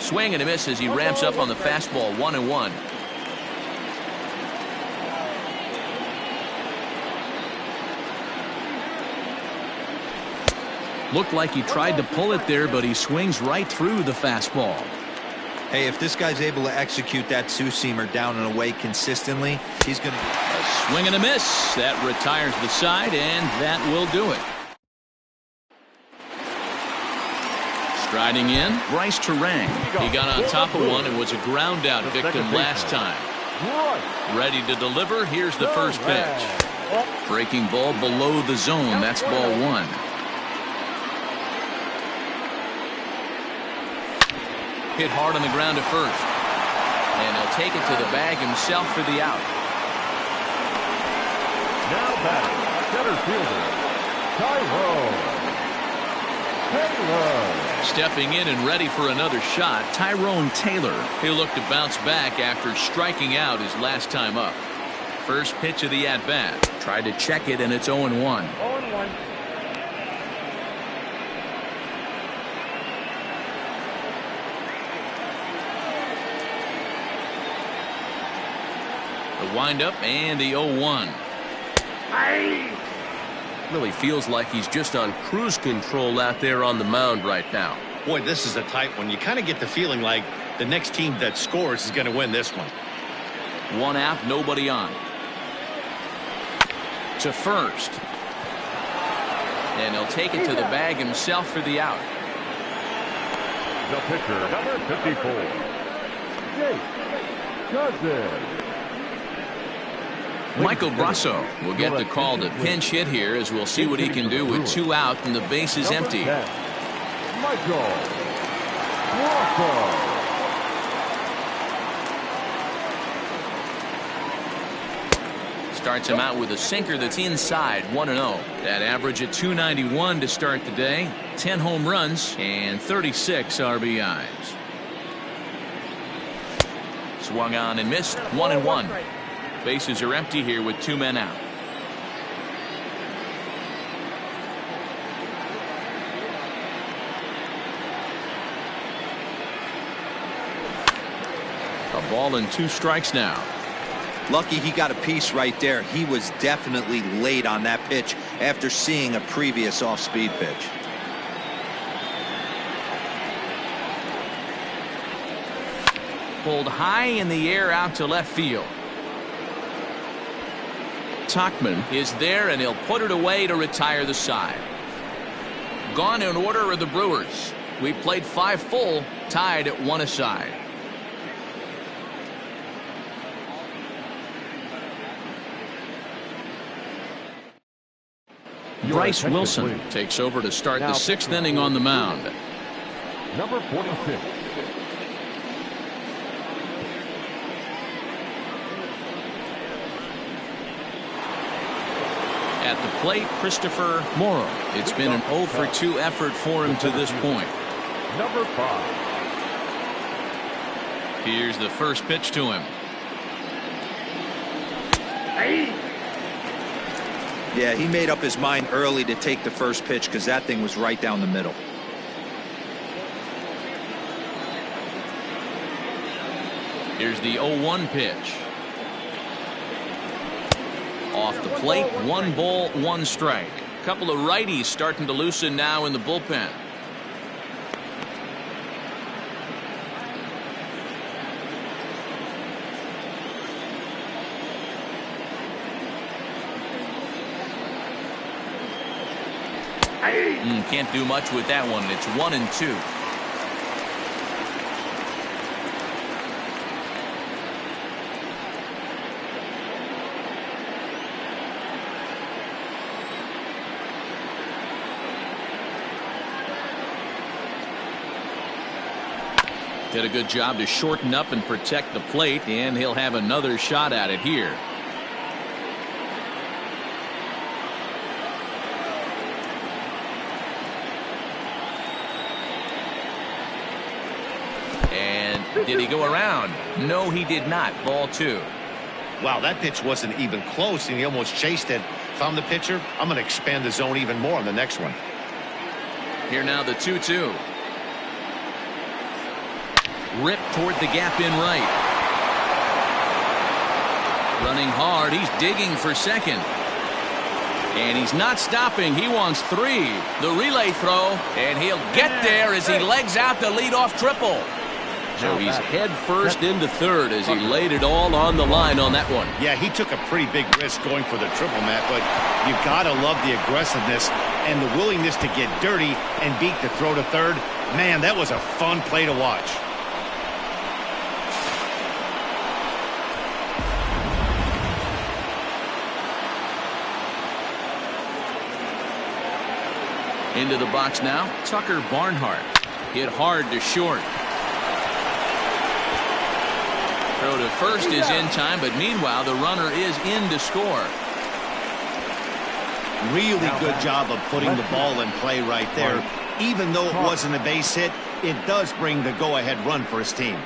Swing and a miss as he ramps up on the fastball, 1-1. Looked like he tried to pull it there, but he swings right through the fastball. Hey, if this guy's able to execute that two-seamer down and away consistently, he's going to... A swing and a miss. That retires the side, and that will do it. Striding in, Bryce Terang. He got on top of one and was a ground out victim last time. Ready to deliver. Here's the first pitch. Breaking ball below the zone. That's ball 1. Hit hard on the ground at first. And he'll take it to the bag himself for the out. Now batting, center fielder, Taylor. Stepping in and ready for another shot, Tyrone Taylor. He'll look to bounce back after striking out his last time up. First pitch of the at-bat. Tried to check it, and it's 0-1. 0-1. windup and the 0-1. Really feels like he's just on cruise control out there on the mound right now. Boy, this is a tight one. You kind of get the feeling like the next team that scores is going to win this one. 1 out, nobody on. To first. And he'll take it to the bag himself for the out. The pitcher, number 54, CUBS. Michael Brasso will get the call to pinch hit here, as we'll see what he can do with 2 out and the base is empty. Michael Brasso. Starts him out with a sinker that's inside, 1-0. That average at 291 to start the day. 10 home runs and 36 RBIs. Swung on and missed, 1-1. Bases are empty here with 2 men out. A ball and 2 strikes now. Lucky he got a piece right there. He was definitely late on that pitch after seeing a previous off-speed pitch. Pulled high in the air out to left field. Tauchman is there, and he'll put it away to retire the side. Gone in order are the Brewers. We played 5 full, tied at 1 aside. Bryce Wilson takes over to start the 6th inning on the mound. Number 46. At the plate, Christopher Morrow. It's been an 0 for 2 effort for him to this point. Number 5. Here's the first pitch to him. Yeah, he made up his mind early to take the first pitch because that thing was right down the middle. Here's the 0-1 pitch. Off the plate, 1 ball, 1 strike. A couple of righties starting to loosen now in the bullpen. Can't do much with that one. It's 1-2. Did a good job to shorten up and protect the plate, and he'll have another shot at it here. Did he go around? No, he did not. Ball 2. Wow, that pitch wasn't even close, and he almost chased it. If I'm the pitcher, I'm going to expand the zone even more on the next one. Here now the 2-2. Ripped toward the gap in right. Running hard. He's digging for second. And he's not stopping. He wants 3. The relay throw, and he'll get there as he legs out the leadoff triple. So he's head first into third as he laid it all on the line on that one. Yeah, he took a pretty big risk going for the triple, Matt, but you got to love the aggressiveness and the willingness to get dirty and beat the throw to third. Man, that was a fun play to watch. Into the box now, Tucker Barnhart. Hit hard to short. Throw to first is in time, but meanwhile the runner is in to score. Really good job of putting the ball in play right there. Even though it wasn't a base hit, it does bring the go-ahead run for his team.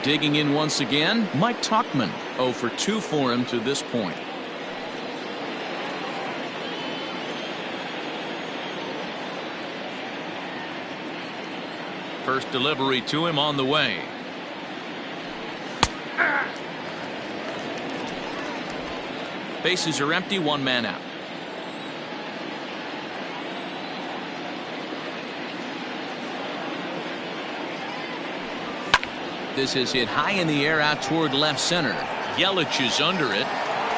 Digging in once again, Mike Tauchman. 0 for 2 for him to this point. First delivery to him on the way. Bases are empty, one man out. This is hit high in the air out toward left center. Yelich is under it.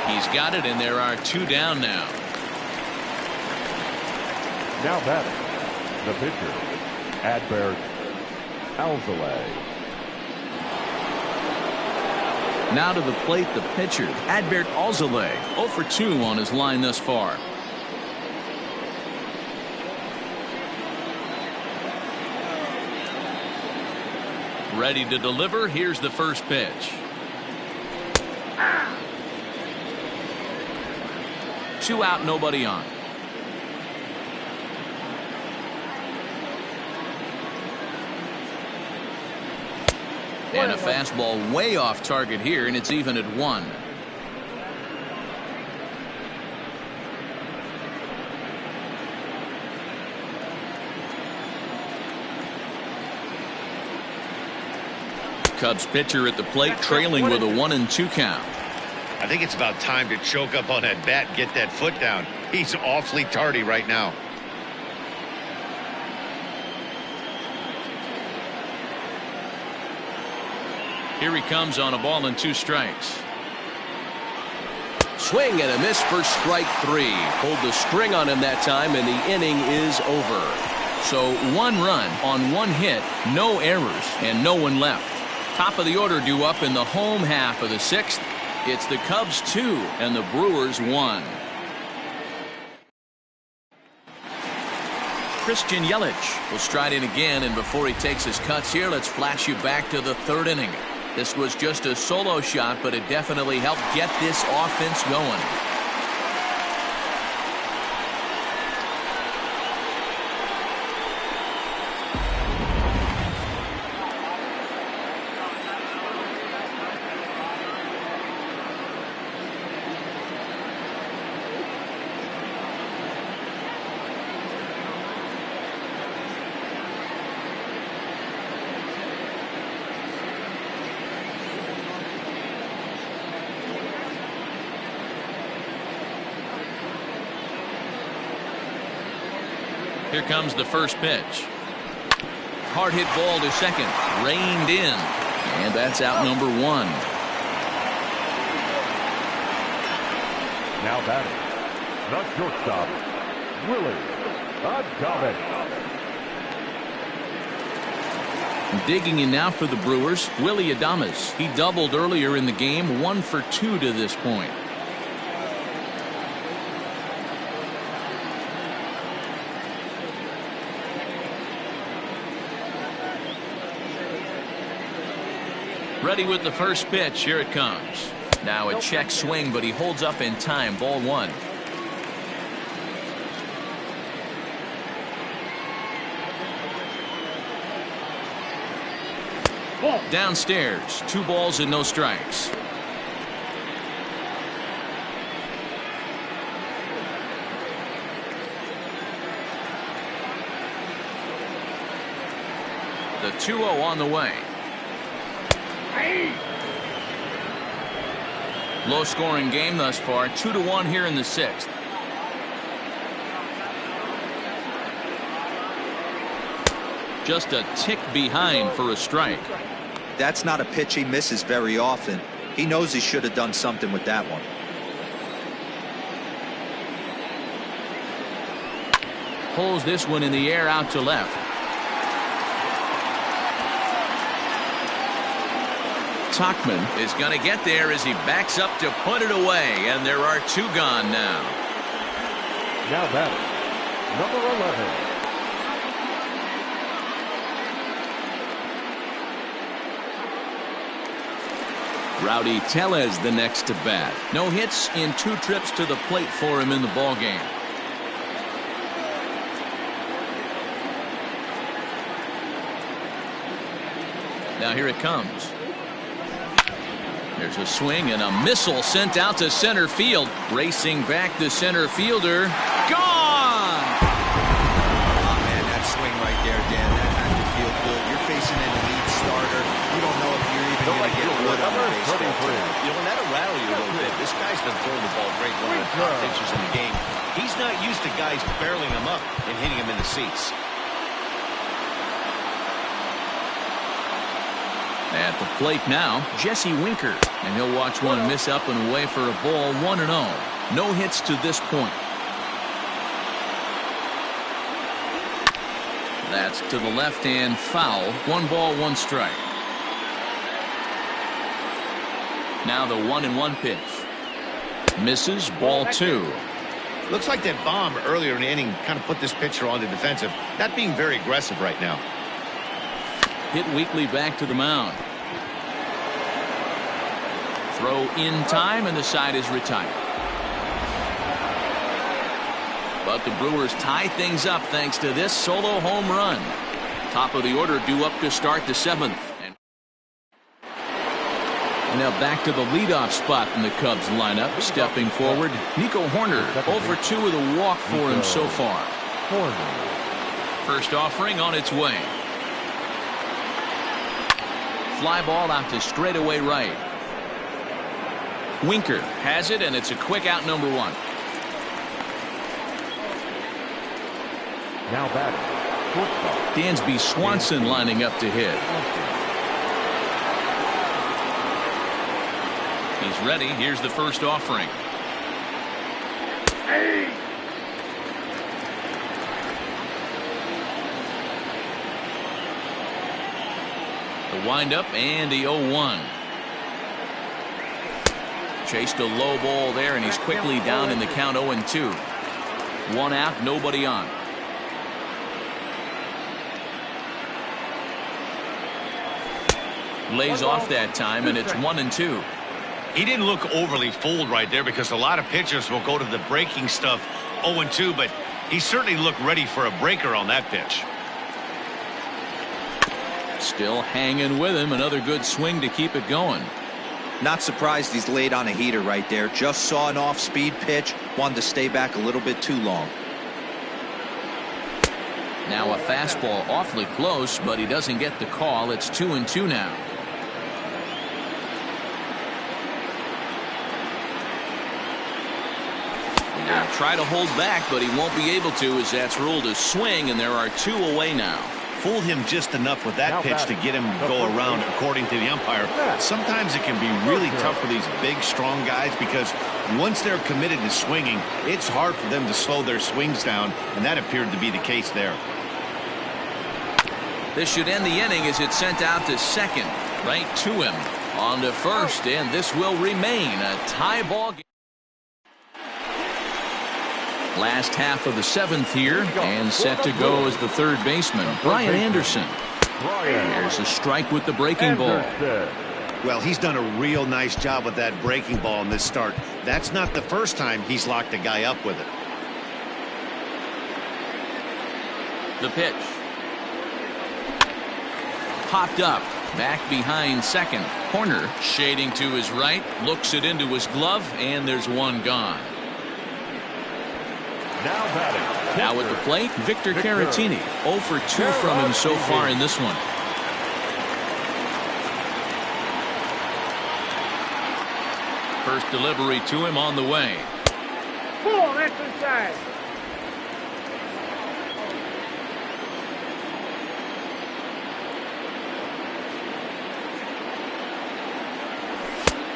He's got it, and there are 2 down now. Now batting, the pitcher, Adbert Alzolay. Now to the plate, the pitcher, Adbert Alzolay, 0 for 2 on his line thus far. Ready to deliver. Here's the first pitch. 2 out, nobody on. And a fastball way off target here, and it's even at 1. Cubs pitcher at the plate, trailing with a 1-2 count. I think it's about time to choke up on that bat and get that foot down. He's awfully tardy right now. Here he comes on a ball and 2 strikes. Swing and a miss for strike 3. Pulled the string on him that time, and the inning is over. So 1 run on 1 hit, no errors, and no one left. Top of the order due up in the home half of the 6th. It's the Cubs 2 and the Brewers 1. Christian Yelich will stride in again, and before he takes his cuts here, let's flash you back to the 3rd inning. This was just a solo shot, but it definitely helped get this offense going. Here comes the first pitch. Hard hit ball to second. Reined in. And that's out number 1. Now batting, the shortstop, Willie Adames. Digging in now for the Brewers, Willie Adames. He doubled earlier in the game, 1 for 2 to this point. Ready with the first pitch. Here it comes. Now a check swing, but he holds up in time. Ball 1. Downstairs, 2 balls and no strikes. The 2-0 on the way. Low scoring game thus far, 2-1 here in the 6th. Just a tick behind for a strike. That's not a pitch he misses very often. He knows he should have done something with that one. Pulls this one in the air out to left. Tachman is going to get there as he backs up to put it away, and there are 2 gone now. Now batting, number 11. Rowdy Tellez the next to bat. No hits in 2 trips to the plate for him in the ballgame. Now here it comes. There's a swing and a missile sent out to center field. Racing back the center fielder. Gone! Oh, man, that swing right there, Dan, that had to feel good. You're facing an elite starter. You don't know if you're hoping you're going to get wood on the baseball. You know, that'll rattle you a little bit. This guy's been throwing the ball great, one of the top pitchers in the game. He's not used to guys barreling him up and hitting him in the seats. At the plate now, Jesse Winker. And he'll watch one miss up and away for a ball, 1-0. No hits to this point. That's to the left hand foul. 1 ball, 1 strike. Now the 1-1 pitch. Misses, ball 2. Looks like that bomb earlier in the inning kind of put this pitcher on the defensive. Not being very aggressive right now. Hit weakly back to the mound. Throw in time, and the side is retired. But the Brewers tie things up thanks to this solo home run. Top of the order due up to start the 7th. And now back to the leadoff spot in the Cubs lineup. Stepping forward, Nico Hoerner. 0 for 2 with a walk for him so far. First offering on its way. Fly ball out to straightaway right. Winker has it, and it's a quick out, number 1. Now batting, shortstop. Dansby Swanson lining up to hit. He's ready. Here's the first offering. The windup and the 0-1. Chased a low ball there, and he's quickly down in the count. 0-2. 1 out, nobody on. Lays off that time, and it's 1-2. He didn't look overly fooled right there because a lot of pitchers will go to the breaking stuff 0-2, but he certainly looked ready for a breaker on that pitch. Still hanging with him. Another good swing to keep it going. Not surprised he's laid on a heater right there. Just saw an off-speed pitch. Wanted to stay back a little bit too long. Now a fastball awfully close, but he doesn't get the call. It's 2-2 now. He'll try to hold back, but he won't be able to, as that's ruled a swing, and there are 2 away now. Fooled him just enough with that pitch to get him to go around, according to the umpire. Sometimes it can be really tough for these big, strong guys because once they're committed to swinging, it's hard for them to slow their swings down, and that appeared to be the case there. This should end the inning as it's sent out to second. Right to him. On to first, and this will remain a tie ball game. Last half of the 7th here, and set to go as the third baseman, Brian Anderson. There's a strike with the breaking ball. Well, he's done a real nice job with that breaking ball in this start. That's not the first time he's locked a guy up with it. The pitch. Popped up. Back behind second. Hoerner shading to his right. Looks it into his glove, and there's one gone. Now batting. Now at the plate, Victor Caratini. 0 for 2 from him so far in this one. First delivery to him on the way. Full exercise.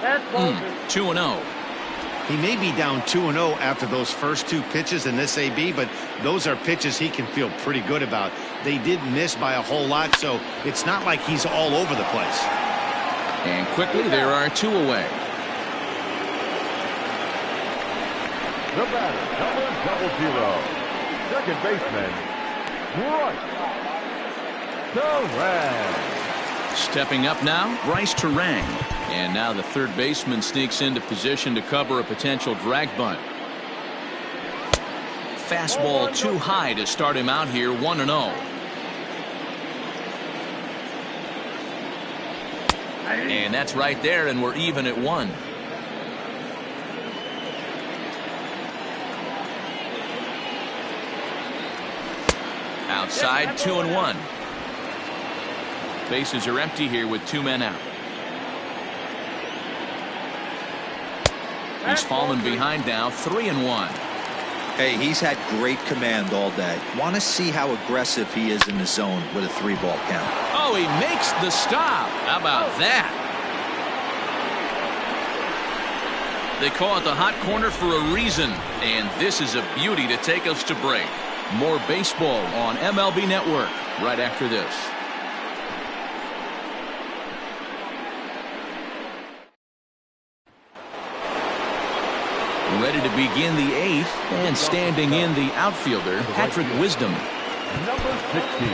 That's 2-0. He may be down 2-0 after those first 2 pitches in this AB, but those are pitches he can feel pretty good about. They did miss by a whole lot, so it's not like he's all over the place. And quickly there are 2 away. The batter, number 0. Second baseman, Bryce Terang. Stepping up now, Bryce Terang. And now the third baseman sneaks into position to cover a potential drag bunt. Fastball too high to start him out here, 1-0. And that's right there, and we're even at 1. Outside, 2-1. Bases are empty here with 2 men out. He's fallen behind now, 3-1. Hey, he's had great command all day. Want to see how aggressive he is in the zone with a 3-ball count. Oh, he makes the stop. How about that? They call it the hot corner for a reason, and this is a beauty to take us to break. More baseball on MLB Network right after this. Ready to begin the 8th, and standing in the outfielder, Patrick Wisdom. Number 16.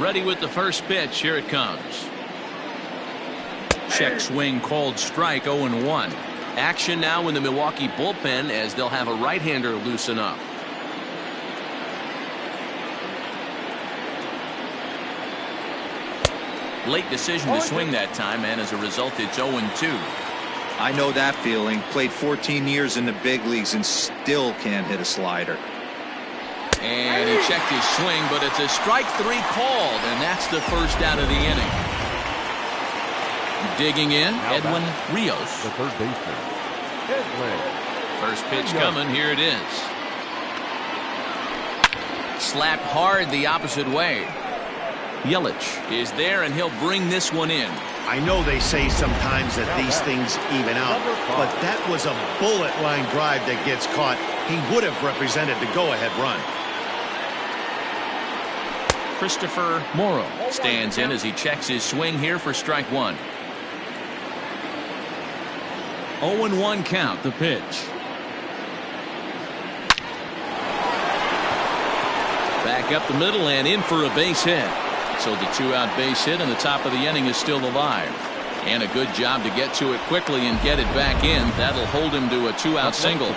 Ready with the first pitch. Here it comes. Check swing called strike, 0-1. Action now in the Milwaukee bullpen as they'll have a right-hander loosen up. Late decision to swing that time, and as a result, it's 0-2. I know that feeling. Played 14 years in the big leagues and still can't hit a slider. And he checked his swing, but it's a strike 3 called, and that's the first out of the inning. Digging in, Edwin Rios. The third baseman, Edwin. First pitch coming, here it is. Slapped hard the opposite way. Yelich is there, and he'll bring this one in. I know they say sometimes that these things even out, but that was a bullet line drive that gets caught. He would have represented the go-ahead run. Christopher Morrow stands in as he checks his swing here for strike 1. 0-1 count, the pitch. Back up the middle and in for a base hit. So the 2-out base hit and the top of the inning is still alive. And a good job to get to it quickly and get it back in. That'll hold him to a 2-out single.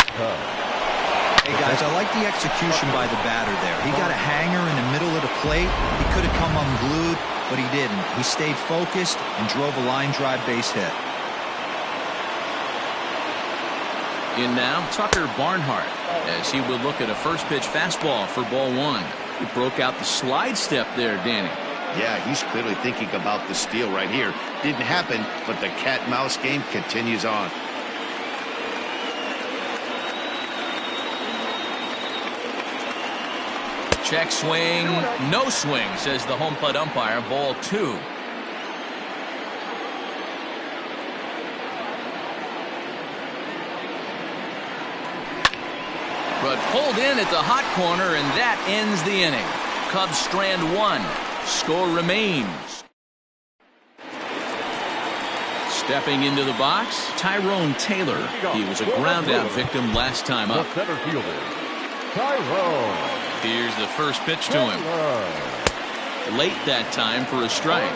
Hey guys, I like the execution by the batter there. He got a hanger in the middle of the plate. He could have come unglued, but he didn't. He stayed focused and drove a line drive base hit. In now, Tucker Barnhart, as he will look at a first pitch fastball for ball 1. He broke out the slide step there, Danny. Yeah, he's clearly thinking about the steal right here. Didn't happen, but the cat-mouse game continues on. Check swing, no swing, says the home plate umpire. Ball 2. But pulled in at the hot corner, and that ends the inning. Cubs strand 1. Score remains. Stepping into the box, Tyrone Taylor. He was a ground-out victim last time up. The center fielder, Tyrone. Here's the first pitch to him. Late that time for a strike.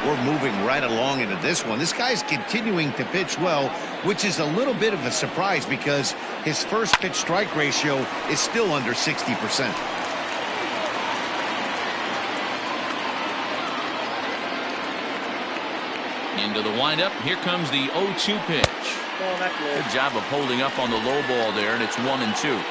We're moving right along into this one. This guy's continuing to pitch well, which is a little bit of a surprise because his first pitch strike ratio is still under 60%. Into the windup. Here comes the 0-2 pitch. Good job of holding up on the low ball there, and it's 1-2.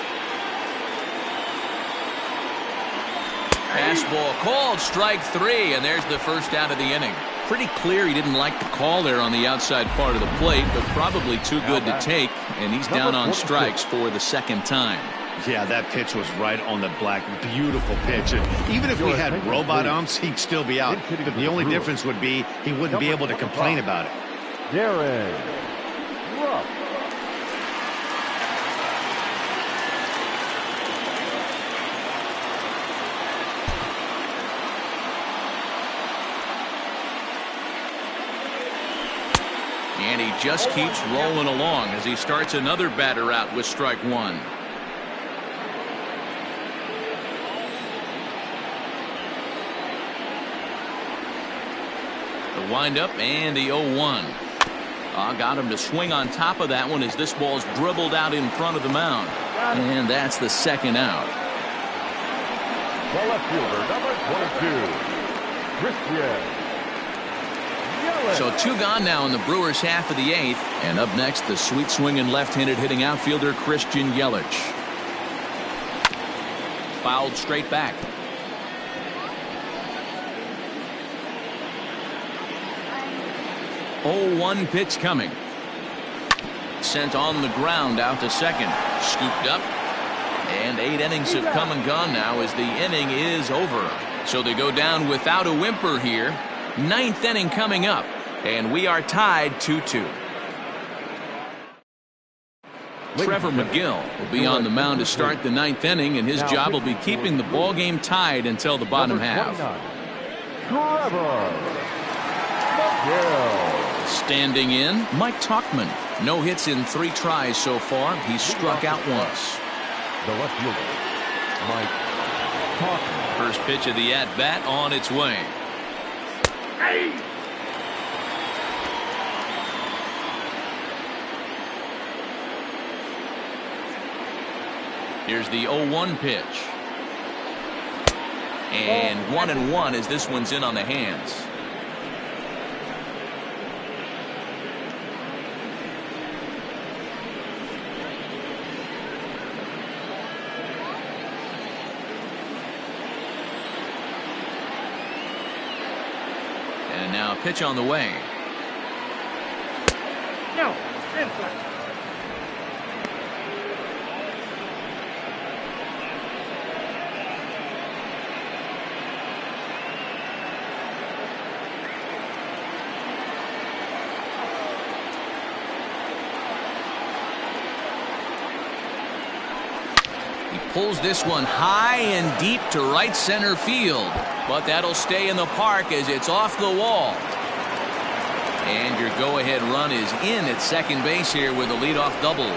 Fastball called, strike 3, and there's the first out of the inning. Pretty clear he didn't like the call there on the outside part of the plate, but probably too good to take, and he's down on strikes for the second time. Yeah, that pitch was right on the black. Beautiful pitch. And even if we had robot umps, he'd still be out. But the only difference would be he wouldn't be able to complain about it. Darren Ruff. And he just keeps rolling along as he starts another batter out with strike 1. The windup and the 0-1. Got him to swing on top of that one as this ball's dribbled out in front of the mound. And that's the second out. The left fielder, number 22, Christian. So 2 gone now in the Brewers' half of the 8th. And up next, the sweet swinging left-handed hitting outfielder Christian Yelich. Fouled straight back. 0-1 pitch coming. Sent on the ground out to second. Scooped up. And 8 innings have come and gone now as the inning is over. So they go down without a whimper here. 9th inning coming up. And we are tied 2-2. Trevor McGill will be on the mound to start the 9th inning, and his job will be keeping the ball game tied until the bottom half. Trevor McGill. Standing in, Mike Tauchman. No hits in 3 tries so far. He's struck out once. The left fielder, Mike Tauchman. First pitch of the at-bat on its way. Hey! Here's the 0-1 pitch. And 1-1 as this one's in on the hands. And now a pitch on the way. No, inside. Pulls this one high and deep to right center field. But that'll stay in the park as it's off the wall. And your go-ahead run is in at second base here with a leadoff double.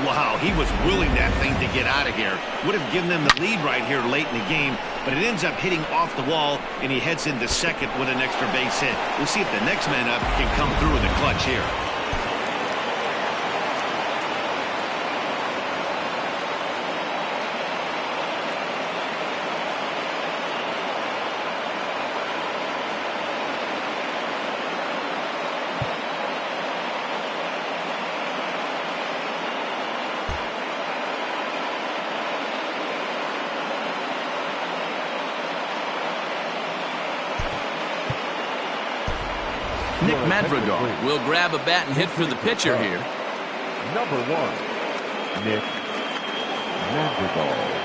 Wow, he was willing that thing to get out of here. Would have given them the lead right here late in the game, but it ends up hitting off the wall, and he heads into second with an extra base hit. We'll see if the next man up can come through with a clutch here. Nick Madrigal will grab a bat and hit for the pitcher here. Number 1, Nick Madrigal.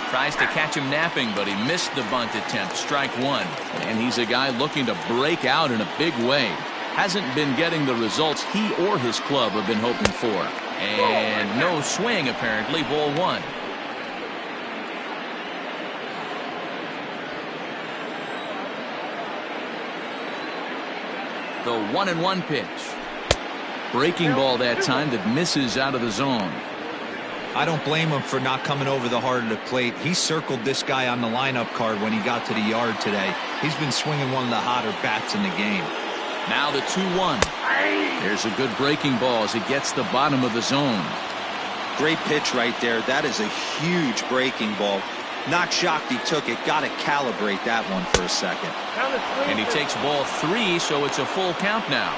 Tries to catch him napping, but he missed the bunt attempt. Strike 1. And he's a guy looking to break out in a big way. Hasn't been getting the results he or his club have been hoping for. And no swing, apparently. Ball 1. The 1-1 pitch. Breaking ball that time that misses out of the zone. I don't blame him for not coming over the heart of the plate. He circled this guy on the lineup card when he got to the yard today. He's been swinging one of the hotter bats in the game. Now the 2-1. There's a good breaking ball as it gets the bottom of the zone. Great pitch right there. That is a huge breaking ball. Not shocked he took it. Got to calibrate that one for a second. And he takes ball 3, so it's a full count now.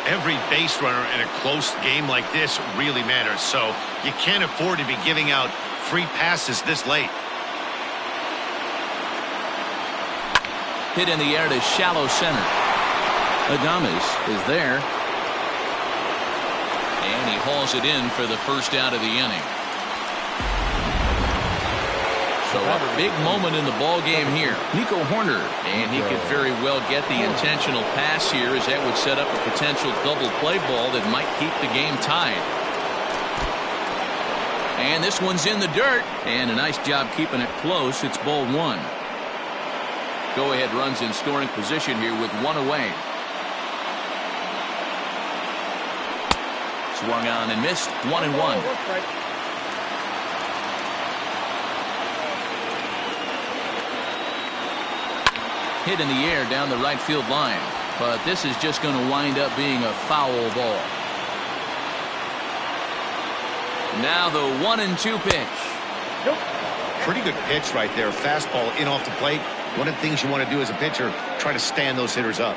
Every base runner in a close game like this really matters, so you can't afford to be giving out free passes this late. Hit in the air to shallow center. Adames is there. And he hauls it in for the first out of the inning. So a big moment in the ball game here. Nico Horner, and he could very well get the intentional pass here as that would set up a potential double play ball that might keep the game tied. And this one's in the dirt, and a nice job keeping it close. It's ball 1. Go-ahead runs in scoring position here with 1 away. Swung on and missed. 1-1. Hit in the air down the right field line, but this is just going to wind up being a foul ball. Now the 1-2 pitch. Nope. Pretty good pitch right there. Fastball in off the plate. One of the things you want to do as a pitcher, try to stand those hitters up.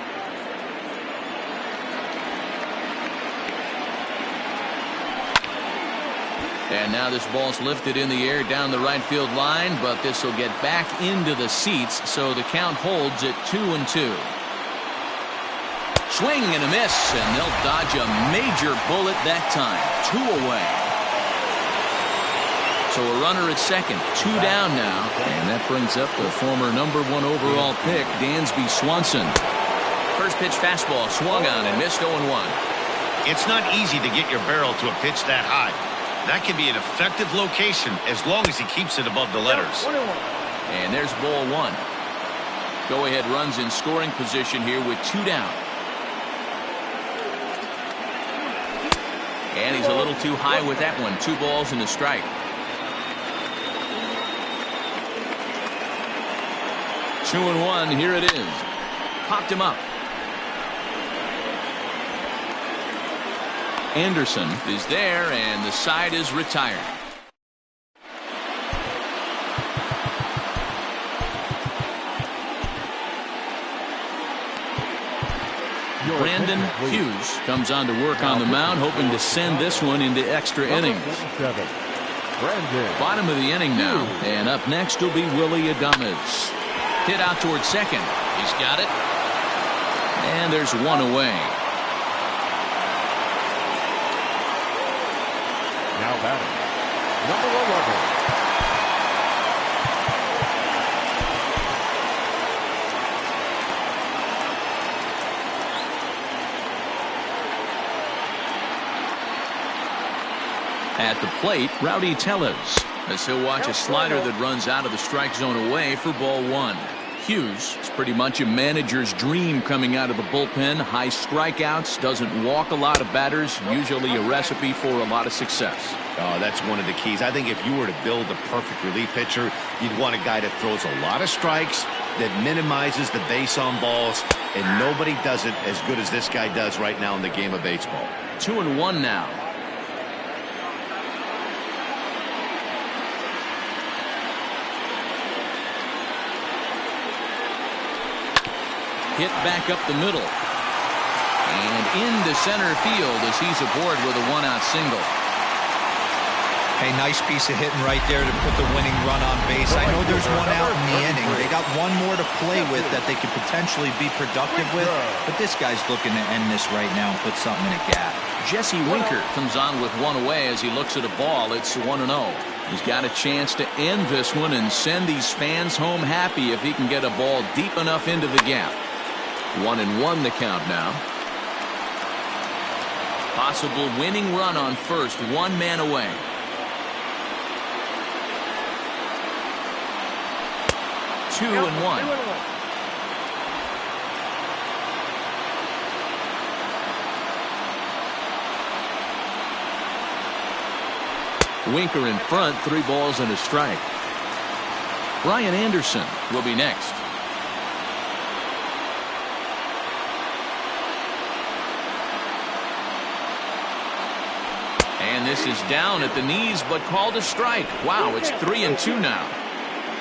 And now this ball's lifted in the air down the right field line, but this will get back into the seats, so the count holds at 2-2. Swing and a miss, and they'll dodge a major bullet that time. 2 away. So a runner at second, 2 down now, and that brings up the former #1 overall pick, Dansby Swanson. First pitch fastball swung on and missed 0-1. It's not easy to get your barrel to a pitch that high. That can be an effective location as long as he keeps it above the letters. And there's ball 1. Go ahead runs in scoring position here with 2 down. And he's a little too high with that one. 2 balls and a strike. 2-1. Here it is. Popped him up. Anderson is there, and the side is retired. Brandon Hughes comes on to work on the mound, hoping to send this one into extra innings. Bottom of the inning now, and up next will be Willie Adames. Hit out towards second. He's got it. And there's 1 away. Now batting, number 11. At the plate, Rowdy Tellez, as he'll watch a slider that runs out of the strike zone away for ball 1. Hughes is pretty much a manager's dream coming out of the bullpen. High strikeouts, doesn't walk a lot of batters, usually a recipe for a lot of success. Oh, that's one of the keys. I think if you were to build a perfect relief pitcher, you'd want a guy that throws a lot of strikes, that minimizes the base on balls, and nobody does it as good as this guy does right now in the game of baseball. 2-1 now. Hit back up the middle. And into center field as he's aboard with a 1-out single. Hey, nice piece of hitting right there to put the winning run on base. I know there's 1 out in the inning. They got 1 more to play with that they could potentially be productive with. But this guy's looking to end this right now and put something in a gap. Jesse Winker comes on with 1 away as he looks at a ball. It's 1-0. He's got a chance to end this one and send these fans home happy if he can get a ball deep enough into the gap. 1-1 the count now. Possible winning run on first, 1 man away. Two and one. Winker in front, 3 balls and a strike. Brian Anderson will be next. And this is down at the knees, but called a strike. Wow, it's 3-2 now.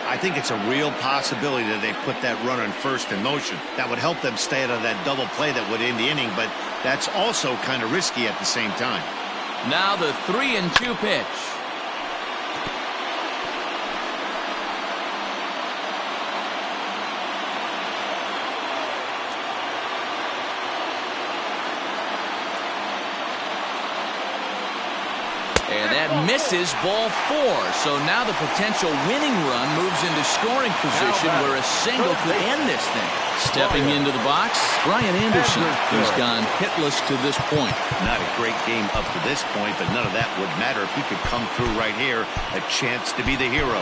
I think it's a real possibility that they put that runner in first in motion. That would help them stay out of that double play that would end the inning, but that's also kind of risky at the same time. Now the 3-2 pitch. And that misses, ball 4. So now the potential winning run moves into scoring position where a single could end this thing. Stepping into the box, Brian Anderson, who's gone hitless to this point. Not a great game up to this point, but none of that would matter if he could come through right here. A chance to be the hero.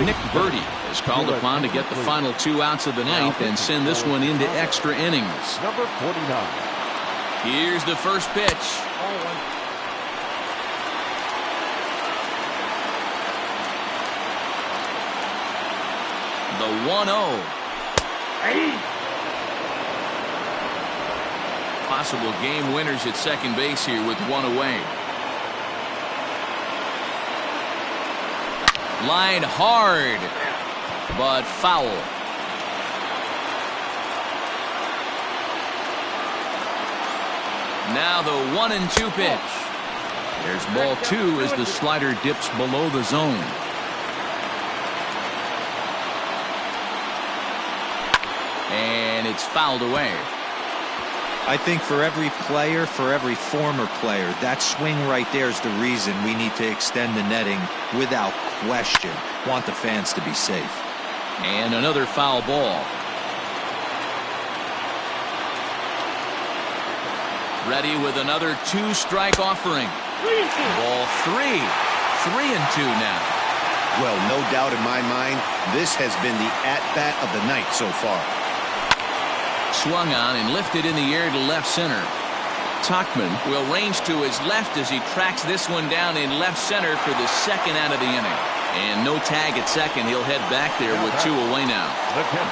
Nick Birdie is called upon to get the final 2 outs of the ninth and send this one into extra innings. Number 49. Here's the first pitch. The 1-0. Possible game winners at second base here with one away. Line hard, but foul. Now the 1-2 pitch. There's ball 2 as the slider dips below the zone. And it's fouled away. I think for every player, for every former player, that swing right there is the reason we need to extend the netting without question. Want the fans to be safe. And another foul ball. Ready with another 2-strike offering. Ball 3. 3-2 now. Well, no doubt in my mind, this has been the at-bat of the night so far. Swung on and lifted in the air to left center. Tachman will range to his left as he tracks this one down in left center for the second out of the inning. And no tag at second. He'll head back there with 2 away now.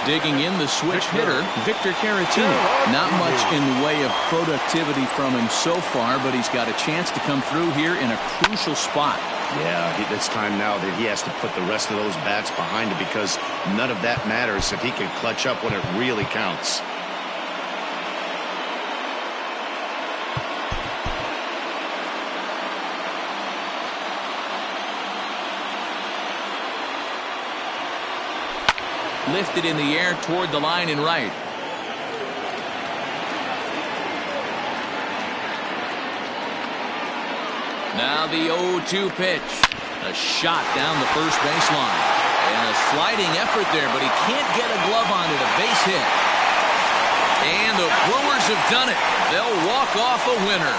Digging in the switch hitter, Victor Caratini. Not much in the way of productivity from him so far, but he's got a chance to come through here in a crucial spot. Yeah, it's time now that he has to put the rest of those bats behind him, because none of that matters if he can clutch up when it really counts. Lifted in the air toward the line and right. Now the 0-2 pitch. A shot down the first baseline. And a sliding effort there, but he can't get a glove on it. A base hit. And the Brewers have done it. They'll walk off a winner.